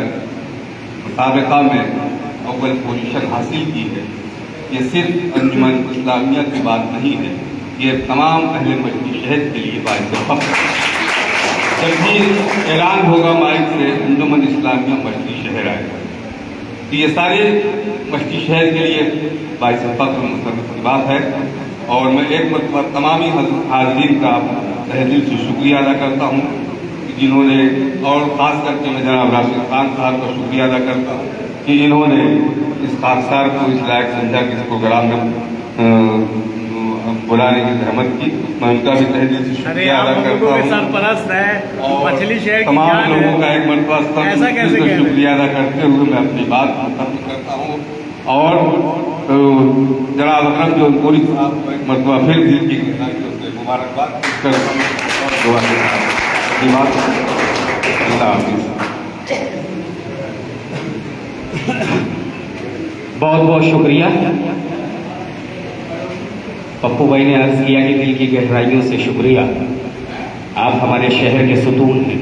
मुसाबका में अव्वल पोजीशन हासिल की है। ये सिर्फ अंजुमन इस्लामिया की बात नहीं है, ये तमाम अहले मजलिस शहर के लिए बात है। जब भी ऐलान होगा माइक से अंजुमन इस्लामिया मछली शहर आएगा, तो ये सारे मछली शहर के लिए बाइस फख्र मुसर्रफ की बात है। और मैं एक मरतबा तमामी हाज़रीन का तहे दिल से शुक्रिया अदा करता हूँ जिन्होंने, और ख़ास करके मैं जनाब राशिद खान साहब का शुक्रिया अदा करता हूँ कि इन्होंने इस खाकसार को इस लायक समझा कि इस प्रोग्राम में बुलाने की जहमत की। मैं उनका भी तहे दिल से शुक्रिया अदा करता हूँ। सरपरस्त है और मछली शहर की तमाम जान लोगों है। का एक मरतबा शुक्रिया अदा करते हुए मैं अपनी बात खत्म करता हूँ। और जनाब अकरम जौनपुरी साहब को एक मरतबा फिर दिल की गहराइयों से मुबारकबाद करता हूँ और दुआ देता हूँ। अल्लाह हाफिज़। बहुत बहुत शुक्रिया। पप्पू भाई ने अर्ज़ किया कि दिल की गहराइयों से शुक्रिया, आप हमारे शहर के सुतून हैं।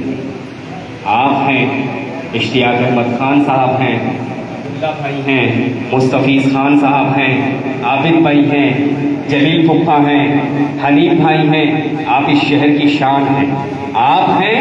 आप हैं, इश्तियाक अहमद खान साहब हैं, अब्दुल्ला भाई हैं, मुस्तफ़ीज़ खान साहब हैं, आबिद भाई हैं, जलील फुप्पा हैं, हनीफ भाई हैं। आप इस शहर की शान हैं। आप हैं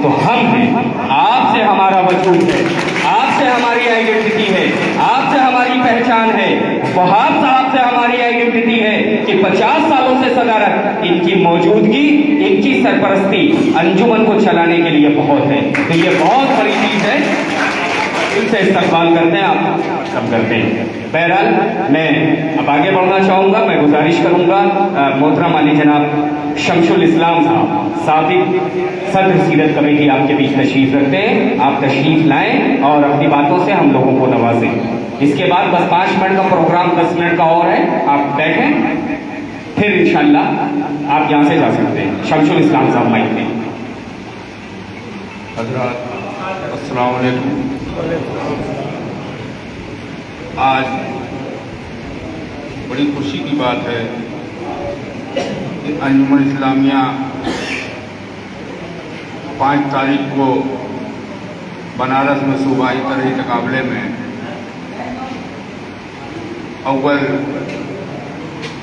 तो हम हैं। आपसे हमारा वजूद है, आपसे हमारी आइडेंटिटी है, आपसे हमारी पहचान है। वहाब साहब से हमारी आइडेंटिटी है कि 50 सालों से सदारत, इनकी मौजूदगी, इनकी सरपरस्ती अंजुमन को चलाने के लिए बहुत है। तो ये बहुत बड़ी चीज़ है, इनसे इस्तकबाल करते हैं, आप सब करते हैं। बहरहाल मैं अब आगे बढ़ना चाहूँगा। मैं गुजारिश करूँगा मोहतरम अली जनाब शमशुल इस्लाम साहब, साबिक सदर सीरत कमेटी आपके बीच तशरीफ रखते हैं। आप तशरीफ लाएं और अपनी बातों से हम लोगों को नवाजें। इसके बाद बस 5 मिनट का प्रोग्राम, 10 मिनट का और है, आप बैठें, फिर इंशाल्लाह आप यहाँ से जा सकते हैं। शमशुल इस्लाम साहब माइक दें। हज़रात अस्सलाम वालेकुम। आज बड़ी खुशी की बात है कि अंजुमन इस्लामिया 5 तारीख को बनारस में सूबाई तरही मुकाबले में अव्वल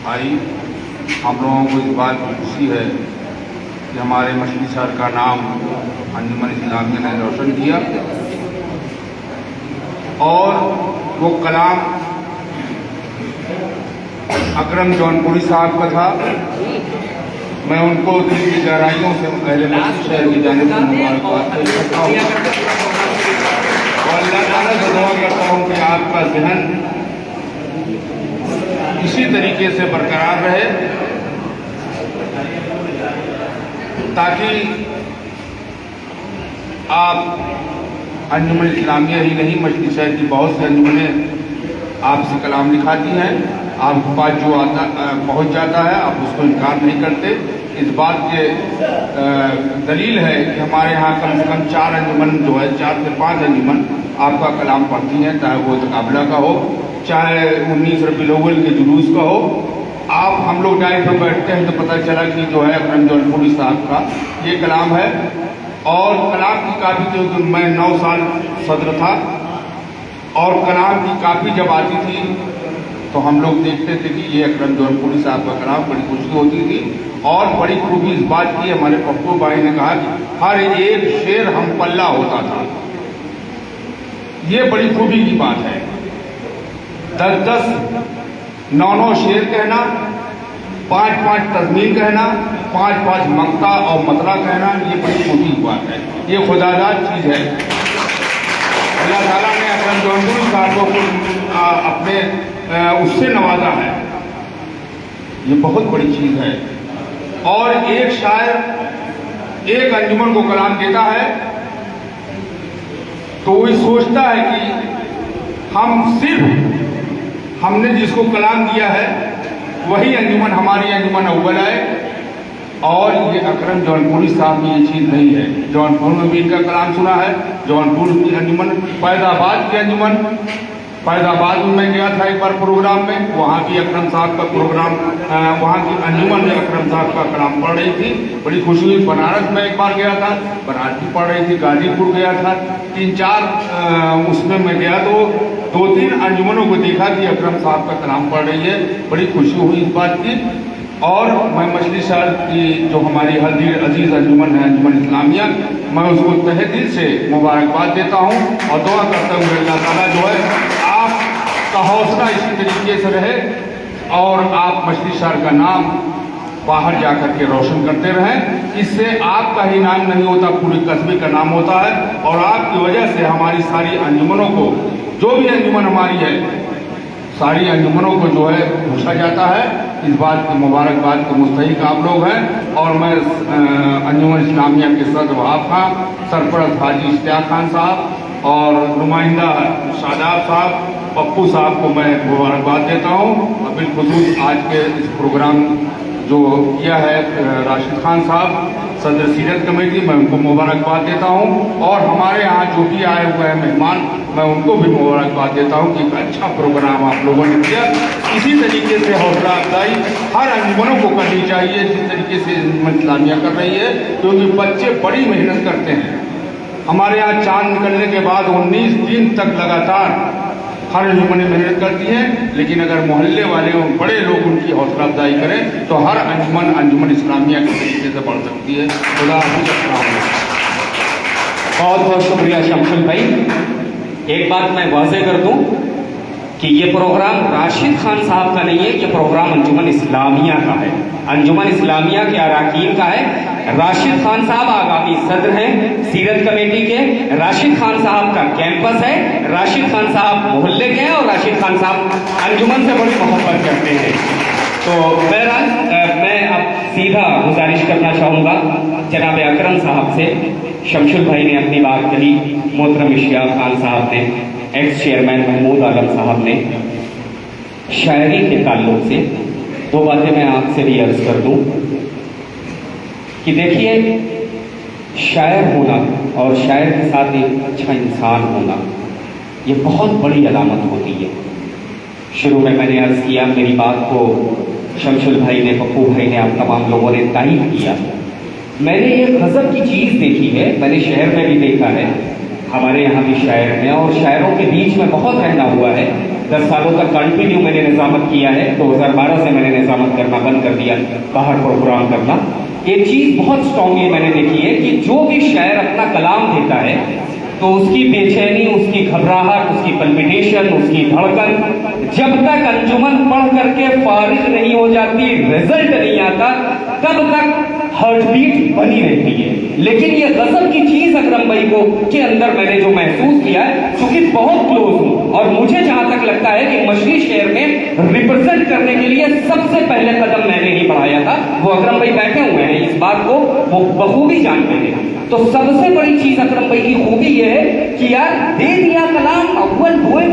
आई। हम लोगों को इस बात की खुशी है कि हमारे मछली सर का नाम अंजुमन इस्लामिया ने रोशन किया। और वो कलाम अकरम जौनपुरी साहब का था। मैं उनको दिल की गहराइयों से पहले मछली शहर की जानिब से मुबारकबाद पेश करता हूँ और अल्लाह ताला से दुआ करता हूँ कि आपका ज़हन इसी तरीके से बरकरार रहे ताकि आप अंजुमन इस्लामिया ही नहीं, मछली शहर की बहुत सी अंजुमनें आपसे कलाम लिखाती हैं। आपके पास जो आता पहुंच जाता है, आप उसको इनकार नहीं करते। इस बात के दलील है कि हमारे यहाँ कम से कम 4 अंजुमन जो है, 4 से 5 अंजुमन आपका कलाम पढ़ती हैं, चाहे वो तकाबला का हो, चाहे 19 रबीउल अव्वल के जुलूस का हो। आप हम लोग डायरेक्ट पर बैठते हैं तो पता चला कि जो है अकरम जौनपुरी साहब का ये कलाम है। और कलाम की कापी जो मैं 9 साल सदर था और कलाम की कापी जब आती थी तो हम लोग देखते थे कि ये अकरम जौनपुरी साहब का कलाम, बड़ी खुशी होती थी। और बड़ी खूबी इस बात की, हमारे पप्पू भाई ने कहा कि हर एक शेर हम पल्ला होता था। ये बड़ी खूबी की बात है। 10-10, 9-9 शेर कहना, 5-5 तज़मीन कहना, 5-5 मक्ता और मतला कहना, ये बड़ी खूबी की बात है। ये खुदादाद चीज़ है। अल्लाह ताला ने अकरम जौनपुरी साहब को अपने उससे नवाजा है। ये बहुत बड़ी चीज़ है। और एक शायर एक अंजुमन को कलाम देता है तो वही सोचता है कि हम सिर्फ हमने जिसको कलाम दिया है वही अंजुमन हमारी अंजुमन अव्वल है। और ये अकरम जौनपुरी साहब की ये चीज़ नहीं है। जौनपुर में भी इनका कलाम सुना है। जौनपुर की अंजुमन, फैज़ाबाद की अंजुमन, फैज़ाबाद में मैं गया था एक बार प्रोग्राम में, वहाँ भी अकरम साहब का प्रोग्राम, वहाँ की अंजुमन में अकरम साहब का कलाम पढ़ रही थी। बड़ी खुशी हुई। बनारस में एक बार गया था, बनारस भी पढ़ रही थी। गाजीपुर गया था, 3-4 उसमें मैं गया तो 2-3 अंजुमनों को देखा कि अकरम साहब का कलाम पढ़ रही है। बड़ी खुशी हुई इस बात की। और मैं मछली शहर की जो हमारी हल्दी अजीज़ अंजुमन है, अंजुमन इस्लामिया, मैं उसको तहे दिल से मुबारकबाद देता हूँ और दुआ करता हूँ अल्लाह ताला जो है आपका हौसला इसी तरीके से रहे और आप मछली शहर का नाम बाहर जा कर के रोशन करते रहें। इससे आपका ही नाम नहीं होता, पूरे कस्बे का नाम होता है। और आपकी वजह से हमारी सारी अंजुमनों को, जो भी अंजुमन हमारी है, सारी अंजुमनों को जो है पूछा जाता है। इस बात की मुबारकबाद के मुस्तहिक आप लोग हैं। और मैं अंजुमन इस्लामिया के सदर वहाब खान, सरपरस्त हाजी इश्तियाक खान साहब और नुमाइंदा शादाब साहब, पप्पू साहब को मैं मुबारकबाद देता हूँ। और बिलखुसूस आज के इस प्रोग्राम जो किया है राशिद खान साहब सदर सीरत कमेटी, मैं उनको मुबारकबाद देता हूँ। और हमारे यहाँ जो भी आए हुए हैं मेहमान, मैं उनको भी मुबारकबाद देता हूँ कि एक अच्छा प्रोग्राम आप लोगों ने किया। इसी तरीके से हौसला अफजाई हर अंजुमनों को करनी चाहिए जिस तरीके से अंजुमन इस्लामिया कर रही है, क्योंकि बच्चे बड़ी मेहनत करते हैं। हमारे यहाँ चांद निकलने के बाद 19 दिन तक लगातार हर अंजुमन मेहनत करती हैं, लेकिन अगर मोहल्ले वाले और बड़े लोग उनकी हौसला अफजाई करें तो हर अंजुमन इस्लामिया के तरीके से बढ़ सकती है। खुदा हाफिज़, अस्सलाम वालेकुम। बहुत बहुत शुक्रिया शमशुल भाई। एक बात मैं वाज़ेह कर दूं कि ये प्रोग्राम राशिद खान साहब का नहीं है, ये प्रोग्राम अंजुमन इस्लामिया का है, अंजुमन इस्लामिया के अराकीन का है। राशिद खान साहब आगामी सदर हैं सीरत कमेटी के, राशिद खान साहब का कैंपस है, राशिद खान साहब मोहल्ले के हैं और राशिद खान साहब अंजुमन से बड़ी मोहब्बत करते हैं। तो बहरहाल मैं अब सीधा गुजारिश करना चाहूँगा जनाब अकरम साहब से। शमशुल भाई ने अपनी बात कही, मोहतरम इश्तियाक खान साहब ने, एक्स चेयरमैन महमूद आलम साहब ने, शायरी के ताल्लुक से दो बातें मैं आपसे भी अर्ज कर दूं कि देखिए, शायर होना और शायर के साथ एक अच्छा इंसान होना ये बहुत बड़ी अलामत होती है। शुरू में मैंने अर्ज किया, मेरी बात को शमशुल भाई ने, पप्पू भाई ने, आप तमाम लोगों ने तारीफ किया। मैंने ये गजब की चीज़ देखी है, मैंने शहर में भी देखा है, हमारे यहाँ भी शायर हैं और शायरों के बीच में बहुत रहना हुआ है। 10 सालों तक कंटिन्यू मैंने निज़ामत किया है, 2012 से मैंने निज़ामत करना बंद कर दिया, बाहर प्रोग्राम करना। एक चीज़ बहुत स्ट्रांगली मैंने देखी है कि जो भी शायर अपना कलाम देता है तो उसकी बेचैनी, उसकी घबराहट, उसकी पल्पिटेशन, उसकी धड़कन जब तक अंजुमन पढ़ करके फारिग नहीं हो जाती, रिजल्ट नहीं आता, तब तक हार्ट बीट बनी रहती है। लेकिन ये गजब की चीज अकरम भाई को के अंदर मैंने जो महसूस किया है, चूंकि बहुत क्लोज हूं और मुझे जहां तक लगता है कि मछली शहर में रिप्रेजेंट करने के लिए सबसे पहले कदम मैंने ही बढ़ाया था, वो अकरम भाई बैठे हुए हैं, इस बात को वो बखूबी जानते हैं। तो सबसे बड़ी चीज अकरम भाई की खूबी ये है कि यार दे दिया कलाम, अव्वल हुए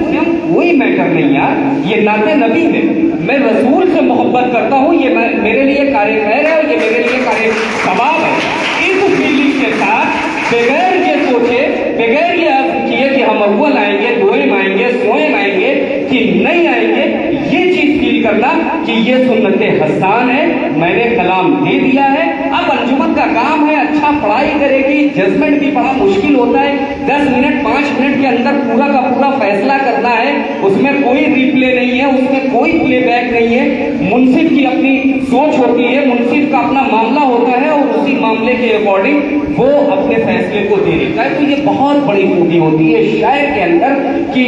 कोई मैटर नहीं यार, ये नाते नबी है, मैं रसूल से मोहब्बत करता हूँ, ये मेरे लिए कार्य खैर है और ये मेरे लिए कार्य सवाब है। इस फीलिंग के साथ बगैर ये सोचे, बगैर ये अर्ज किए कि हम अव्वल आएंगे, दोएम आएंगे, सोएम आएंगे कि नहीं आएंगे, ये चीज फील करना कि ये सुन्नते हसन है, मैंने कलाम दे दिया है। अब अंजुमन का काम है, अच्छा पढ़ाई करेगी, जजमेंट भी बड़ा मुश्किल होता है, 10 मिनट 5 मिनट के अंदर पूरा का पूरा फैसला करना है, उसमें कोई रिप्ले नहीं है, उसमें कोई प्लेबैक नहीं है, मुंसिफ की अपनी सोच होती है, मुंसिफ का अपना मामला होता है और उसी मामले के अकॉर्डिंग वो अपने फैसले को दे देता है। तो ये बहुत बड़ी खूबी होती है शायर के अंदर कि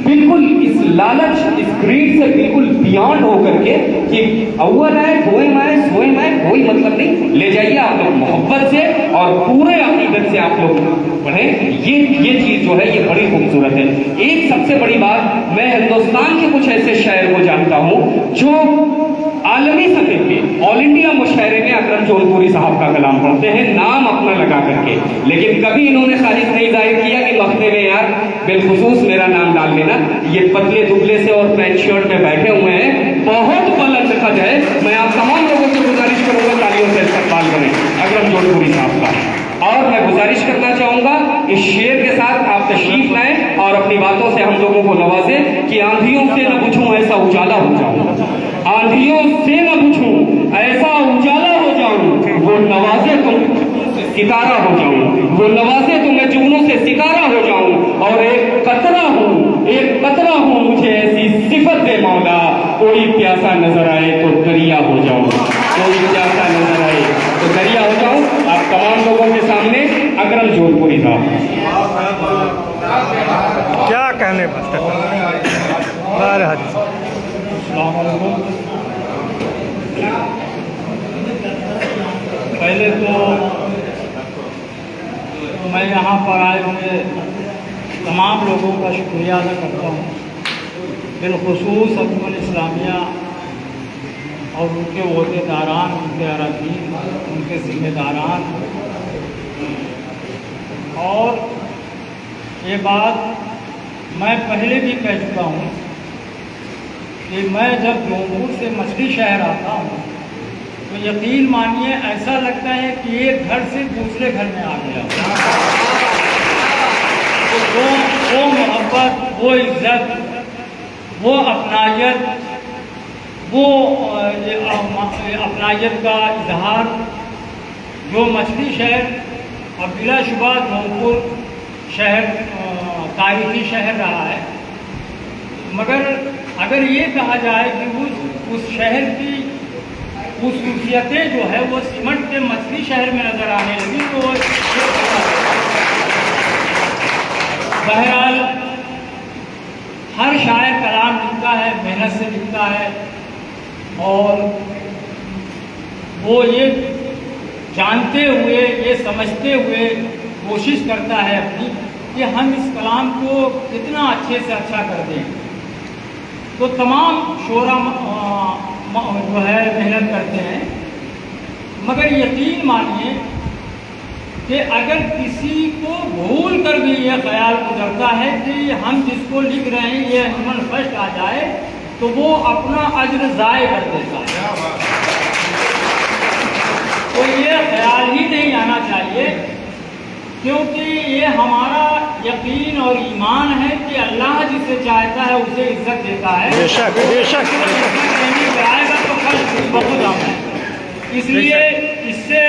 बिल्कुल इस लालच, इस ग्रीड से बिल्कुल बियॉन्ड होकर के कि अव्वल आए, दोएम आए, सोएम आए, कोई मतलब नहीं, ले जाइए आप लोग मोहब्बत से और पूरे अकीदत से आप लोग पढ़े। ये चीज जो है ये बड़ी खूबसूरत है। एक सबसे बड़ी बात, मैं हिंदुस्तान के कुछ ऐसे शायर को जानता हूं जो आलमी सतह पे ऑल इंडिया मुशायरे में अकरम जौनपुरी साहब का कलाम पढ़ते हैं, नाम अपना लगा करके, लेकिन कभी इन्होंने ख्वाहिश नहीं जाहिर किया कि मफ्ते में यार बिलखुसूस मेरा नाम डाल देना। ये पतले दुबले से और पैंट शर्ट में बैठे हुए हैं, बहुत बुलंद कद है। मैं आप तमाम लोगों से गुजारिश करूंगा तालियों से इस्तकबाल करें अकरम जौनपुरी साहब का। और मैं गुजारिश करना चाहूंगा इस शेर के साथ आप तशरीफ लाएं और अपनी बातों से हम लोगों को नवाजें कि आंधियों से न बुझूं ऐसा उजाला हो जाऊं, आंधियों से न बुझूं ऐसा उजाला हो जाऊं, वो नवाजे तुम सितारा हो जाऊं, वो नवाजे तो मैं जुगनों से सितारा हो जाऊं। और एक कतरा हूं मुझे ऐसी सिफत दे मौला, कोई प्यासा नजर आए तो दरिया हो जाऊं, कोई प्यासा नजर आए तो दरिया हो जाऊं। आप तमाम लोगों के सामने अकरम जौनपुरी साहब। क्या कहने पहले तो मैं यहाँ पर आए हुए तमाम लोगों का शुक्रिया अदा करता हूँ, बिलखुसूस अंजुमन इस्लामिया और उनके ओहदेदारान, उनके अरकान, उनके जिम्मेदारान। और ये बात मैं पहले भी कह चुका हूँ कि मैं जब जौनपुर से मछली शहर आता हूँ तो यकीन मानिए ऐसा लगता है कि एक घर से दूसरे घर में आ गया। तो वो मोहब्बत, वो इज्जत, वो अपनायत, वो अपनायत का इजहार जो मछली शहर और बिलाशुबा जौनपुर शहर तारीखी शहर रहा है, मगर अगर ये कहा जाए कि उस शहर की खूबसूरतियतें जो है वो सिमट के मछली शहर में नज़र आने लगी, तो बहरहाल हर शायर कलाम लिखता है, मेहनत से लिखता है और वो ये जानते हुए, ये समझते हुए कोशिश करता है अपनी कि हम इस कलाम को कितना अच्छे से अच्छा कर दें। तो तमाम शोरा जो है मेहनत करते हैं, मगर यकीन मानिए कि अगर किसी को भूल कर भी यह ख्याल गुजरता है कि हम जिसको लिख रहे हैं ये अंजुमन फर्स्ट आ जाए, तो वो अपना अज्र ज़ाय कर देता है। तो ये ख्याल ही नहीं आना चाहिए, क्योंकि ये हमारा यकीन और ईमान है कि अल्लाह जिसे चाहता है उसे इज्जत देता है। बेशक बेशक आएगा तो फर्स्ट बहुत हम है, इसलिए इससे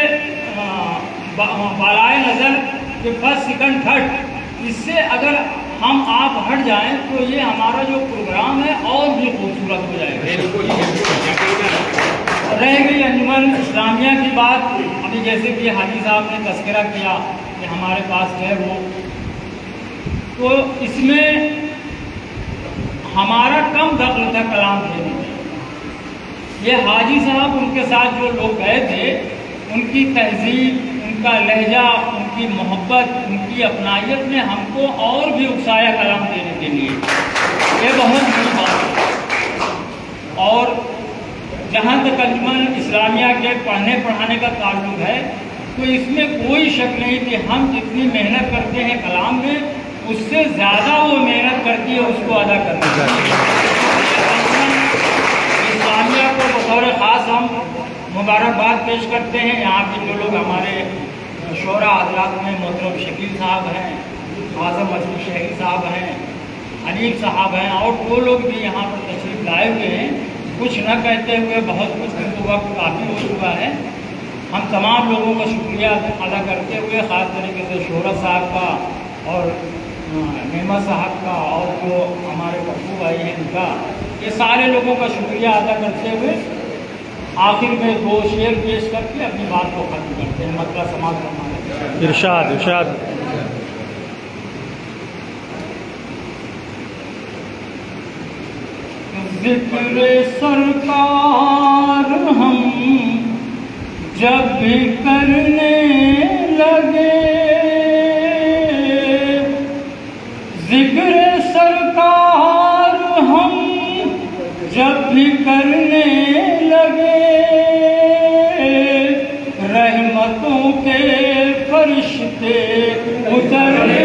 बालाए नज़र कि फर्स्ट सेकंड थर्ड, इससे अगर हम आप हट जाएं तो ये हमारा जो प्रोग्राम है और भी खूबसूरत हो जाएगा। रह गई अंजुमन इस्लामिया की बात, अभी जैसे कि हाजी साहब ने तस्करा किया कि हमारे पास है वो, तो इसमें हमारा कम दखल था कलाम देने में। ये हाजी साहब उनके साथ जो लोग गए थे, उनकी तहजीब, उनका लहजा, उनकी मोहब्बत, उनकी अपनायत ने हमको और भी उकसाया कलाम देने के लिए। ये बहुत बड़ी बात है। और जहाँ तक अंजुमन इस्लामिया के पढ़ने पढ़ाने का ताल्लुक है, तो इसमें कोई शक नहीं कि हम जितनी मेहनत करते हैं कलाम में, उससे ज़्यादा वो मेहनत करती है उसको अदा करना चाहिए। इस्लामिया को बतौर ख़ास हम मुबारकबाद पेश करते हैं। यहाँ के जो लोग हमारे शोरा हज़रात में मोहतरम शकील साहब हैं, आज़म मछली शहरी साहब हैं, अनीक साहब हैं, और वो लोग भी यहाँ पर तशरीफ़ लाए हुए हैं। कुछ न कहते हुए बहुत कुछ, क्योंकि वक्त काफ़ी हो चुका है। हम तमाम लोगों का शुक्रिया अदा करते हुए, ख़ास तरीके से शोहरत साहब का और नेमत साहब का और जो हमारे पप्पू भाई हैं उनका, ये सारे लोगों का शुक्रिया अदा करते हुए आखिर में दो शेर पेश करके अपनी बात को खत्म करते हैं। मतलब समाज करना इरशाद इरशाद। ज़िक्र सरकार हम जब भी करने लगे, ज़िक्र सरकार हम जब भी करने लगे, रहमतों के फरिश्ते उतरने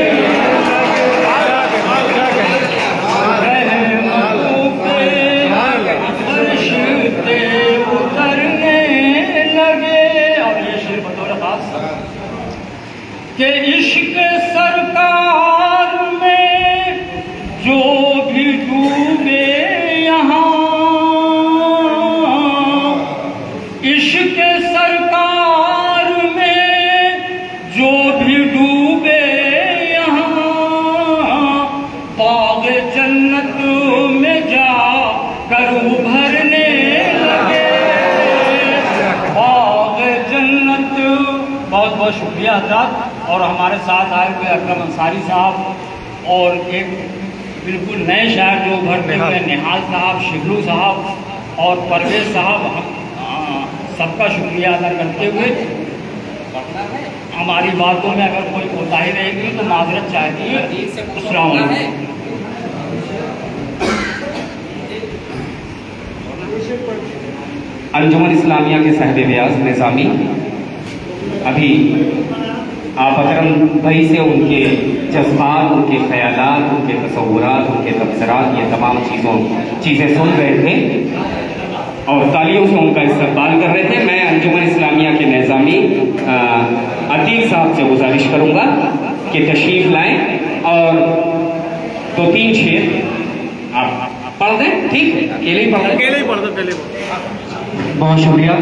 कि इश्क सरकार में जो भी डूबे यहाँ, इश्क सरकार में जो भी डूबे यहाँ, बाग़ जन्नत में जा कर उभरने लगे, बाग़ जन्नत। बहुत बहुत शुक्रिया हज़रात। और हमारे साथ आए हुए अकरम अंसारी साहब और एक बिल्कुल नए शायर जो उभर के हुए निहाल साहब, शिबलू साहब और परवेज साहब, सबका शुक्रिया अदा करते हुए हमारी बातों में अगर कोई कोताही रहेगी तो माजरत चाहती है। अस्सलाम वालेकुम। अंजुमन इस्लामिया के साहिब व्यास निज़ामी अभी आप अकरम भाई से उनके जज्बात, उनके ख्यालात, उनके तसव्वुरात, उनके तबसरात, ये तमाम चीज़ें सुन रहे थे। और तालियों से उनका इस्तकबाल कर रहे थे। मैं अंजुमन इस्लामिया के निज़ामी अतीक साहब से गुजारिश करूंगा कि तशरीफ लाएं और 2-3 शेर आप पढ़ दें। ठीक है, अकेले ही पढ़ दें। बहुत शुक्रिया।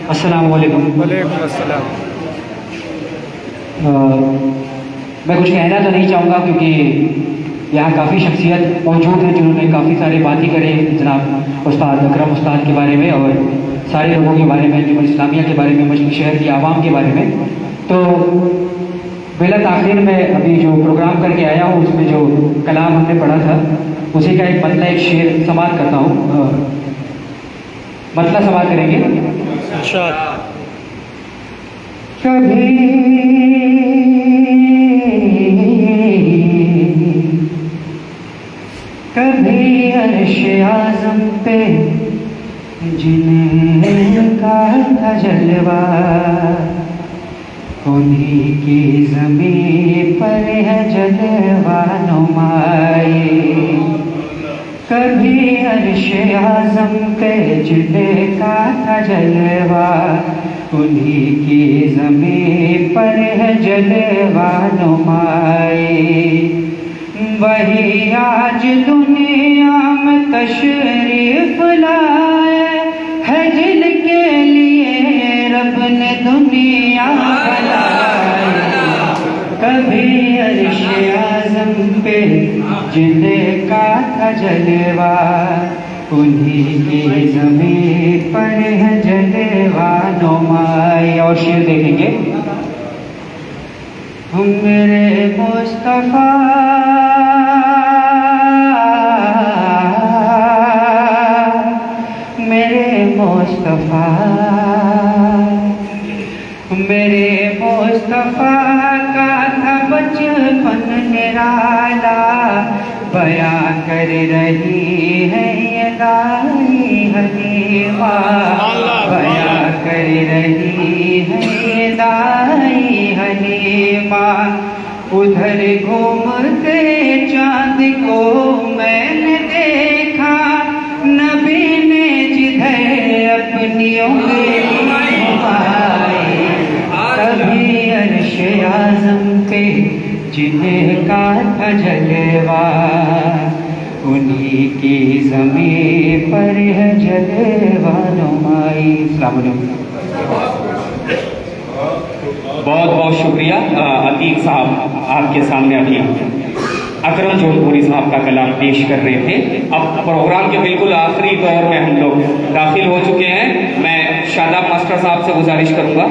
अस्सलाम वालेकुम। वालेकुम अस्सलाम। मैं कुछ कहना तो नहीं चाहूँगा क्योंकि यहाँ काफ़ी शख्सियत मौजूद है जिन्होंने काफ़ी सारे बातें करे जनाब उस्ताद अकरम उस्ताद के बारे में और सारे लोगों के बारे में, अंजुमन इस्लामिया के बारे में, मछली शहर की आवाम के बारे में। तो बिला आखिर में अभी जो प्रोग्राम करके आया हूँ उसमें जो कलाम हमने पढ़ा था उसी का एक मतलब एक शेर समाप्त करता हूँ। मतलब समाप्त करेंगे। कभी अर्श आज़म पे जिनका था जलवा, उन्हीं की ज़मीं पर है जलवा नुमाए। कभी अर्श आज़म पे जिनका था जलवा, उन्हीं की ज़मीं पर है जलवा नुमाए। वही आज दुनिया में तशरीफ लाए है जिनके लिए रब ने दुनिया बनाई। कभी अर्श आज़म पे जिनका था जलवा, उन्हीं की ज़मीं पर है जलवा नुमाई। और शेर देखेंगे। मेरे मुस्तफ़ा मेरे मुस्तफ़ा का था बचपन निराला, बयां कर रही है ये दाई हलीमा, बयां कर रही है ये दाई हलीमा। उधर घूमते चांद को मैंने देखा, नबी ने जिधर अपनी उंगली घुमाई। कभी अर्श आज़म पे जिनका था जलवा, उन्हीं की ज़मीं पर है जलवा नुमाई। अस्सलाम वालेकुम। बहुत बहुत शुक्रिया अतीक साहब, आपके सामने अभी अकरम जौनपुरी साहब का कलाम पेश कर रहे थे। अब प्रोग्राम के बिल्कुल आखिरी दौर में हम लोग दाखिल हो चुके हैं। मैं शादाब मास्टर साहब से गुजारिश करूंगा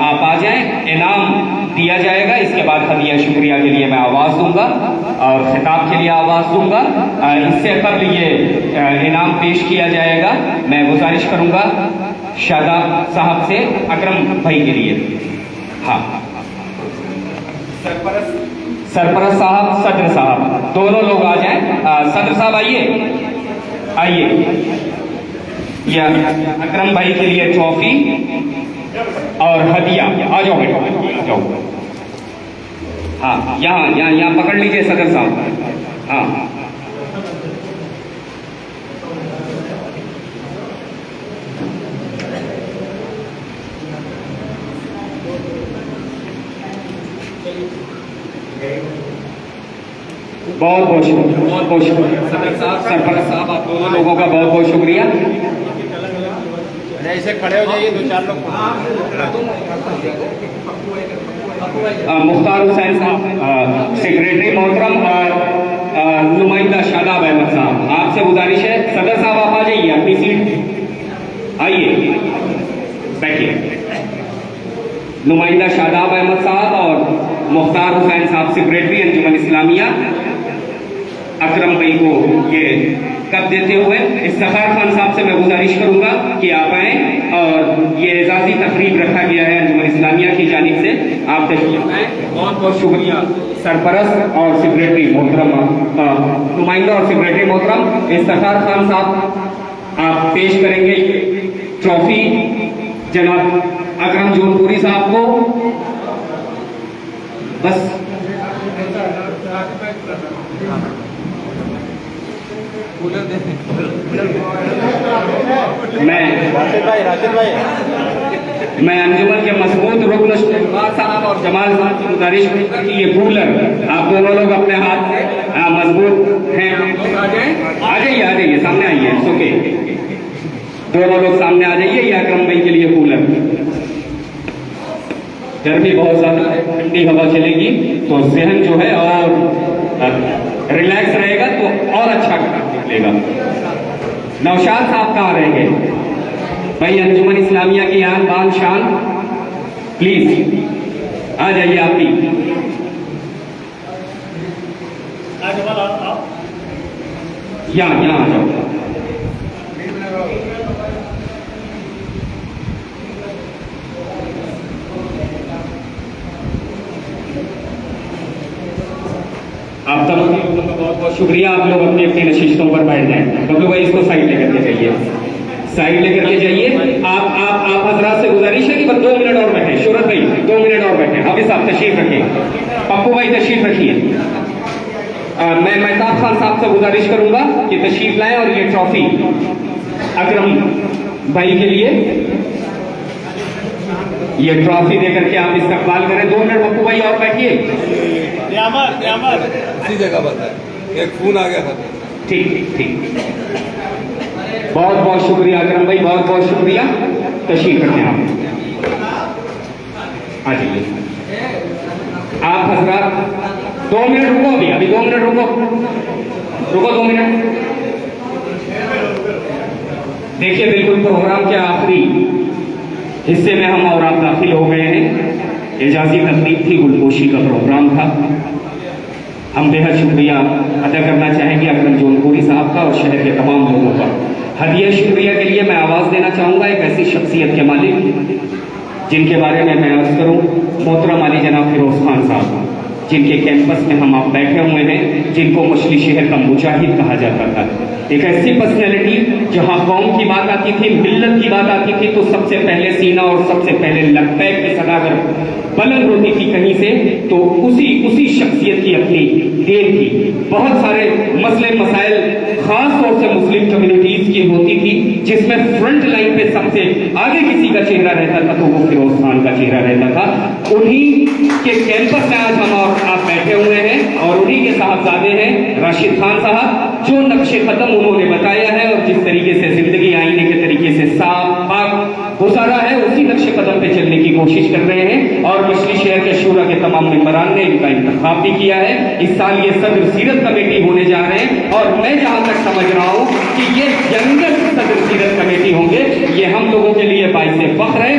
आप आ जाएं, इनाम दिया जाएगा। इसके बाद हदिया शुक्रिया के लिए मैं आवाज़ दूंगा और खिताब के लिए आवाज़ दूंगा। इससे कबल ये इनाम पेश किया जाएगा। मैं गुजारिश करूंगा शादाब साहब से अकरम भाई के लिए। हाँ, सरपरस्त साहब, सदर साहब, दोनों लोग आ जाएं। सदर साहब आइए। या अकरम भाई के लिए ट्रॉफी और हदिया। आ जाओ बेटा, आ जाओ। हाँ, यहाँ पकड़ लीजिए सदर साहब। हाँ, बहुत बहुत शुक्रिया सरपरस्त साहब, आप दोनों लोगों का बहुत बहुत शुक्रिया। ऐसे खड़े हो जाइए, 2-4 लोग। मुख्तार हुसैन साहब, सेक्रेटरी मोहतरम और नुमाइंदा शादाब अहमद साहब, आपसे गुजारिश है सदर साहब आप आ जाइए, अपनी सीट आइए, बैठिए। नुमाइंदा शादाब अहमद साहब और मुख्तार हुसैन साहब, सेक्रेटरी अंजुमन इस्लामिया, अकरम भाई को ये कप देते हुए इफ्तिखार खान साहब से मैं गुजारिश करूंगा कि आप आए और ये एजाजी तकरीब रखा गया है अंजुमन इस्लामिया की जानिब से, आप तशरीफ लाएं। बहुत बहुत शुक्रिया सरपरस्त और सेक्रेटरी मोहतरम, नुमाइंदा और सेक्रेटरी मोहतरम इफ्तिखार खान साहब, आप पेश करेंगे ट्रॉफी जनाब अकरम जौनपुरी साहब को। बस मैं अंजुमन के मजबूत रुकन इकबाल साहब और जमाल साहब की गुजारिश करूंगा कि ये कूलर आप दोनों लोग अपने हाथ से मजबूत हैं, आ जाइए सामने आइए, ओके, दोनों लोग सामने आ जाइए। ये अकरम भाई के लिए कूलर, गर्मी बहुत ज्यादा है, ठंडी हवा चलेगी तो जहन जो है और रिलैक्स रहेगा तो और अच्छा निकलेगा। नौशाद साहब कहाँ रहेंगे भाई? अंजुमन इस्लामिया की आन बान शान, प्लीज आ जाइए आप भी। यहाँ आ जाओ। आप तमाम लोगों का बहुत बहुत शुक्रिया। आप लोग अपनी अपनी नशिस्तों पर बैठ जाएं। बबलू भाई इसको साइड लेकर के जाइए, साइड लेकर के जाइए। आप हजरात से गुजारिश है कि बस 2 मिनट और बैठे। शोरत भाई 2 मिनट और बैठे। हाफिज साहब तशरीफ रखिए, पप्पू भाई तशरीफ रखिए। मैं मेहताब खान साहब से गुजारिश करूंगा कि तशरीफ लाएं और ये ट्रॉफी अकरम भाई के लिए ये ट्रॉफी देकर के आप इस्तकबाल करें। 2 मिनट पप्पू भाई और बैठिए। इसी जगह पर एक फोन आ गया था। ठीक। बहुत बहुत शुक्रिया अकरम भाई, बहुत बहुत शुक्रिया। तशरीफ रखें आप, आ जाइए आप हजरात। 2 मिनट रुको, अभी 2 मिनट रुको 2 मिनट। देखिए बिल्कुल प्रोग्राम के आखिरी हिस्से में हम और आप दाखिल हो गए हैं। एजाजी तकरीब थी, गुलपोशी का प्रोग्राम था। हम बेहद शुक्रिया अदा करना चाहेंगे अकरम जौनपुरी साहब का और शहर के तमाम लोगों का। हदिया शुक्रिया के लिए मैं आवाज़ देना चाहूँगा एक ऐसी शख्सियत के मालिक जिनके बारे में मैं अर्ज करूँ, मोहतरम अली जनाब फिरोज खान साहब, जिनके कैंपस में हम आप बैठे हुए हैं, जिनको मछली शहर का मुजाहिद कहा जाता था। एक ऐसी पर्सनैलिटी जहां कौम की बात आती थी, मिल्लत की बात आती थी तो सबसे पहले सीना और सबसे पहले लब्बैक की सदा अगर बुलंद होती थी कहीं से तो उसी शख्सियत की अपनी देन थी। बहुत सारे मसले मसाइल खास तौर से मुस्लिम कम्युनिटीज की होती थी जिसमें फ्रंट लाइन पे सबसे आगे किसी का चेहरा रहता था तो वो फिरोज खान का चेहरा रहता था। उन्हीं के कैंपस में आज हम और आप बैठे हुए हैं और उन्हीं के साहबजादे हैं राशिद खान साहब, जो नक्शे कदम उन्होंने बताया है और जिस तरीके से जिंदगी आईने के तरीके से साफ पाक गुजारा है उसी नक्शे कदम पे चलने की कोशिश कर रहे हैं। और मछली शहर के शूरा के तमाम मेंबरान ने इनका इंतखाब भी किया है। इस साल ये सदर सीरत कमेटी होने जा रहे हैं और मैं जहां तक समझ रहा हूं कि ये यंगेस्ट सदर सीरत कमेटी होंगे। ये हम लोगों के लिए बाइसे फख्र है,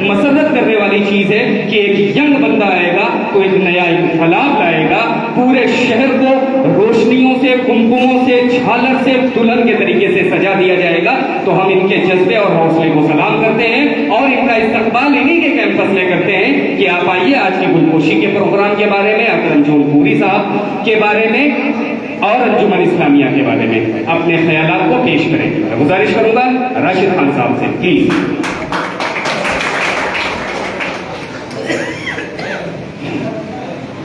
मसरत करने वाली चीज है कि एक यंग बंदा आएगा तो एक नया इनकलाब लाएगा, पूरे शहर को रोशनियों से, कुमकुमों से, झालर से, दुल्हन के तरीके से सजा दिया जाएगा। तो हम इनके जज्बे और हौसले को सलाम करते हैं और इनका इस्तकबाल इन्हीं के कैंपस में करते हैं कि आप आइए आज की गुलपोशी के प्रोग्राम के बारे में, अकरम जौनपुरी साहब के बारे में और अंजुमन इस्लामिया के बारे में अपने ख्यालात को पेश करें। मैं गुजारिश करूंगा राशिद खान साहब से, प्लीज।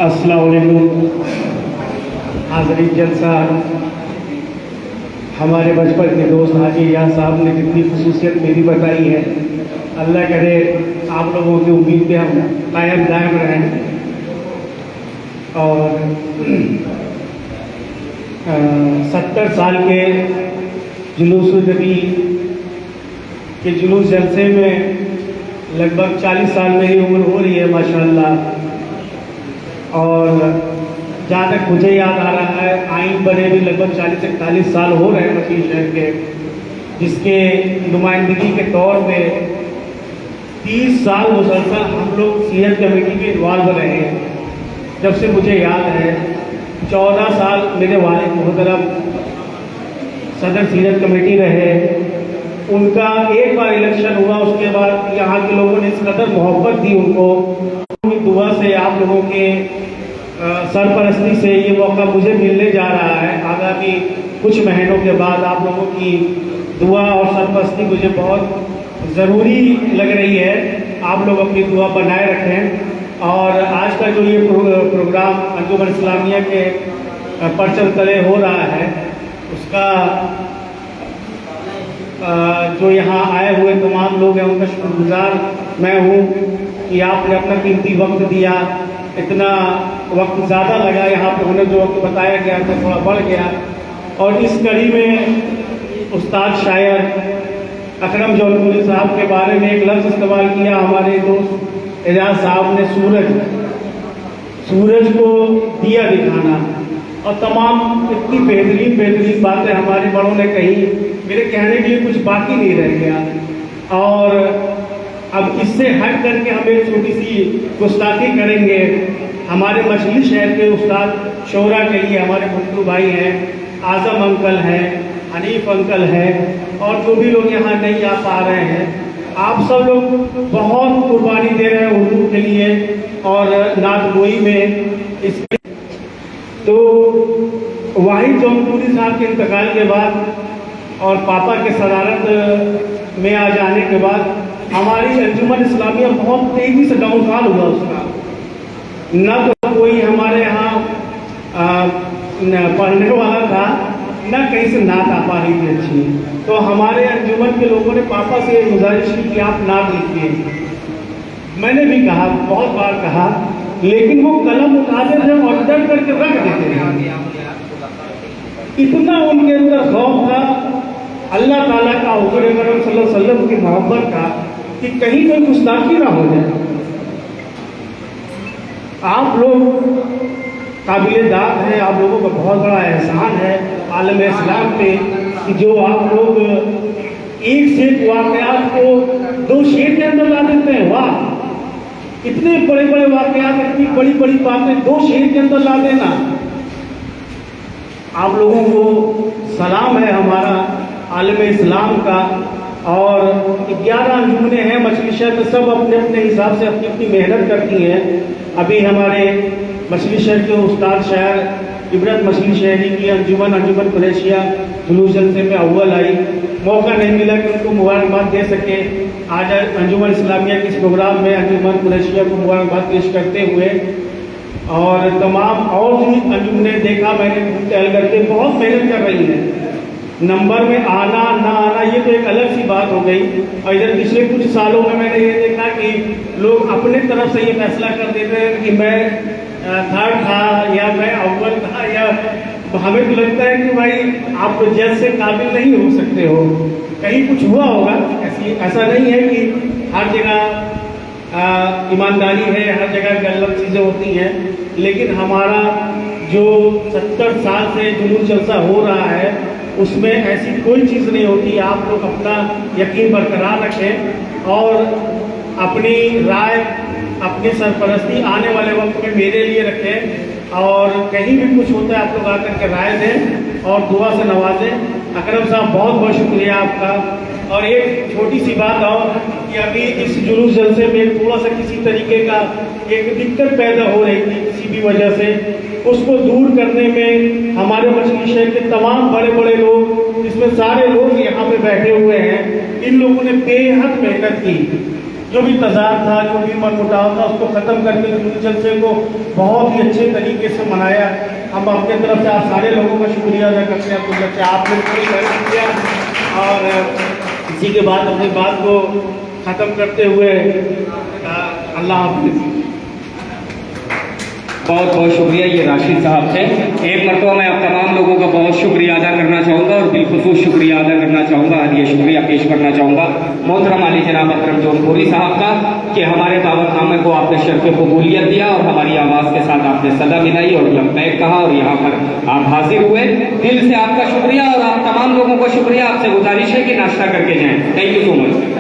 अस्सलाम वालेकुम हाज़रीन जलसा। हमारे बचपन के दोस्त हाजी यार साहब ने जितनी खसूसियत मेरी बताई है, अल्लाह करे आप लोगों की उम्मीद पे हम कायम दायम रहें। और 70 साल के जुलूस नबी के जुलूस जलसे में लगभग 40 साल मेरी उम्र हो रही है माशाअल्लाह। और जहाँ तक मुझे याद आ रहा है आइन बने भी लगभग 40 से 41 साल हो रहे हैं मछली शहर के, जिसके नुमाइंदगी के तौर पे 30 साल मुसलसल हम लोग सीरत कमेटी के इन्वॉल्व रहे हैं। जब से मुझे याद है 14 साल मेरे वालिद मोहतरम सदर सीरत कमेटी रहे। उनका एक बार इलेक्शन हुआ, उसके बाद यहाँ के लोगों ने इस कदर मोहब्बत दी उनको। दुआ से आप लोगों के सरपरस्ती से ये मौका मुझे मिलने जा रहा है। आगामी कुछ महीनों के बाद आप लोगों की दुआ और सरपरस्ती मुझे बहुत ज़रूरी लग रही है। आप लोग अपनी दुआ बनाए रखें। और आज का जो ये प्रोग्राम अंजुमन इस्लामिया के परचम तले हो रहा है, उसका जो यहाँ आए हुए तमाम लोग हैं उनका शुक्रगुजार मैं हूँ कि आपने अपना कीमती वक्त दिया। इतना वक्त ज़्यादा लगा यहाँ पे, उन्हें जो वक्त बताया गया था थोड़ा बढ़ गया। और इस कड़ी में उस्ताद शायर अकरम जौनपुरी साहब के बारे में एक लफ्ज़ इस्तेमाल किया हमारे दोस्त एजाज साहब ने, सूरज को दिया दिखाना, और तमाम इतनी बेहतरीन बातें हमारे बड़ों ने कही, मेरे कहने के लिए कुछ बाकी नहीं रह गया। और अब इससे हट करके हम एक छोटी सी गुस्ताखी करेंगे। हमारे मछली शहर के उस्ताद शोरा के लिए हमारे भुट्टू भाई हैं, आज़म अंकल हैं, हनीफ अंकल हैं, और जो भी लोग यहाँ नहीं आ पा रहे हैं, आप सब लोग बहुत कुर्बानी दे रहे हैं उर्दू के लिए और नातगोई में। इसके तो वाहिद जौनपुरी साहब के इंतकाल के बाद और पापा के सदारत में आ जाने के बाद हमारी अंजुमन इस्लामिया बहुत तेज़ी से डाउनफॉल हुआ उसका। न तो कोई हमारे यहाँ पढ़ने वाला था, न कहीं से नात आ पा रही थी अच्छी। तो हमारे अंजुमन के लोगों ने पापा से गुजारिश की कि आप नात लिखिए। मैंने भी कहा, बहुत बार कहा, लेकिन वो कलम उठाते थे और डर करके रख देते थे। इतना उनके अंदर खौफ था अल्लाह ताला का, हुज़ूर अकरम सल्लल्लाहु अलैहि वसल्लम की मोहब्बत का, कि कहीं कोई गुस्ताखी ना हो जाए। आप लोग काबिल दाद हैं, आप लोगों का बहुत बड़ा एहसान है आलम इस्लाम पे कि जो आप लोग एक से एक वाक़यात को 2 शेर के अंदर ला देते हैं। वाह, इतने बड़े बड़े वाक़यात, इतनी बड़ी बड़ी बातें 2 शेर के अंदर ला देना। आप लोगों को सलाम है हमारा आलम इस्लाम का। और 11 अंजुमने हैं मछली शहर में, सब अपने अपने हिसाब से अपनी अपनी मेहनत करती हैं। अभी हमारे मछली शहर के उस्ताद शायर इबरत मछली शहरी की अंजुमन कुरैशिया जुलूस जलसे में अव्वल आई। मौका नहीं मिला कि उनको मुबारकबाद दे सके। आज अंजुमन इस्लामिया के इस प्रोग्राम में अंजुमन कुरैशिया को मुबारकबाद पेश करते हुए और तमाम और भी अंजुमने देखा मैंने टहल करके बहुत मेहनत कर रही हैं। नंबर में आना ना आना ये तो एक अलग सी बात हो गई। और इधर पिछले कुछ सालों में मैंने ये देखा कि लोग अपने तरफ से ये फैसला कर देते हैं कि मैं थर्ड था या मैं अव्वल था, या हमें तो लगता है कि भाई आप तो जज से काबिल नहीं हो सकते हो। कहीं कुछ हुआ होगा, ऐसा नहीं है कि हर जगह ईमानदारी है, हर जगह गलत चीज़ें होती हैं। लेकिन हमारा जो 70 साल से जुलूस जलसा हो रहा है उसमें ऐसी कोई चीज़ नहीं होती। आप लोग अपना यकीन बरकरार रखें और अपनी राय, अपनी सरपरस्ती आने वाले वक्त में मेरे लिए रखें। और कहीं भी कुछ होता है आप लोग आकर के राय दें और दुआ से नवाजें। अकरम साहब बहुत बहुत शुक्रिया आपका। और एक छोटी सी बात और कि अभी इस जुलूस जलसे में थोड़ा सा किसी तरीके का एक दिक्कत पैदा हो रही थी किसी भी वजह से, उसको दूर करने में हमारे मछली शहर के तमाम बड़े बड़े लोग, जिसमें सारे लोग यहाँ पे बैठे हुए हैं, इन लोगों ने बेहद मेहनत की। जो भी तजाद था, जो भी मनमुटाव था, उसको ख़त्म करके जुलूस जलसे को बहुत ही अच्छे तरीके से मनाया। हम अपने तरफ से आप सारे लोगों का शुक्रिया अदा करते हैं। आपने कोई मेहनत किया। और इसी के बाद अपनी बात को ख़त्म करते हुए अल्लाह हाफ़िज़। बहुत बहुत शुक्रिया। ये राशिद साहब थे। एक मरतबा मैं आप तमाम लोगों का बहुत शुक्रिया अदा करना चाहूँगा और बिलखुसूस शुक्रिया अदा करना चाहूँगा, हदिया शुक्रिया पेश करना चाहूँगा मोहतरम आली जनाब अकरम जौनपुरी साहब का कि हमारे दावतनामे को आपने शर्फ़ कबूलियत दिया और हमारी आवाज़ के साथ आपने सदा मिलाई और लब्बैक कहा और यहाँ पर आप हाजिर हुए। दिल से आपका शुक्रिया और आप तमाम लोगों को शुक्रिया। आपसे गुजारिश है कि नाश्ता करके जाएँ। Thank you so much.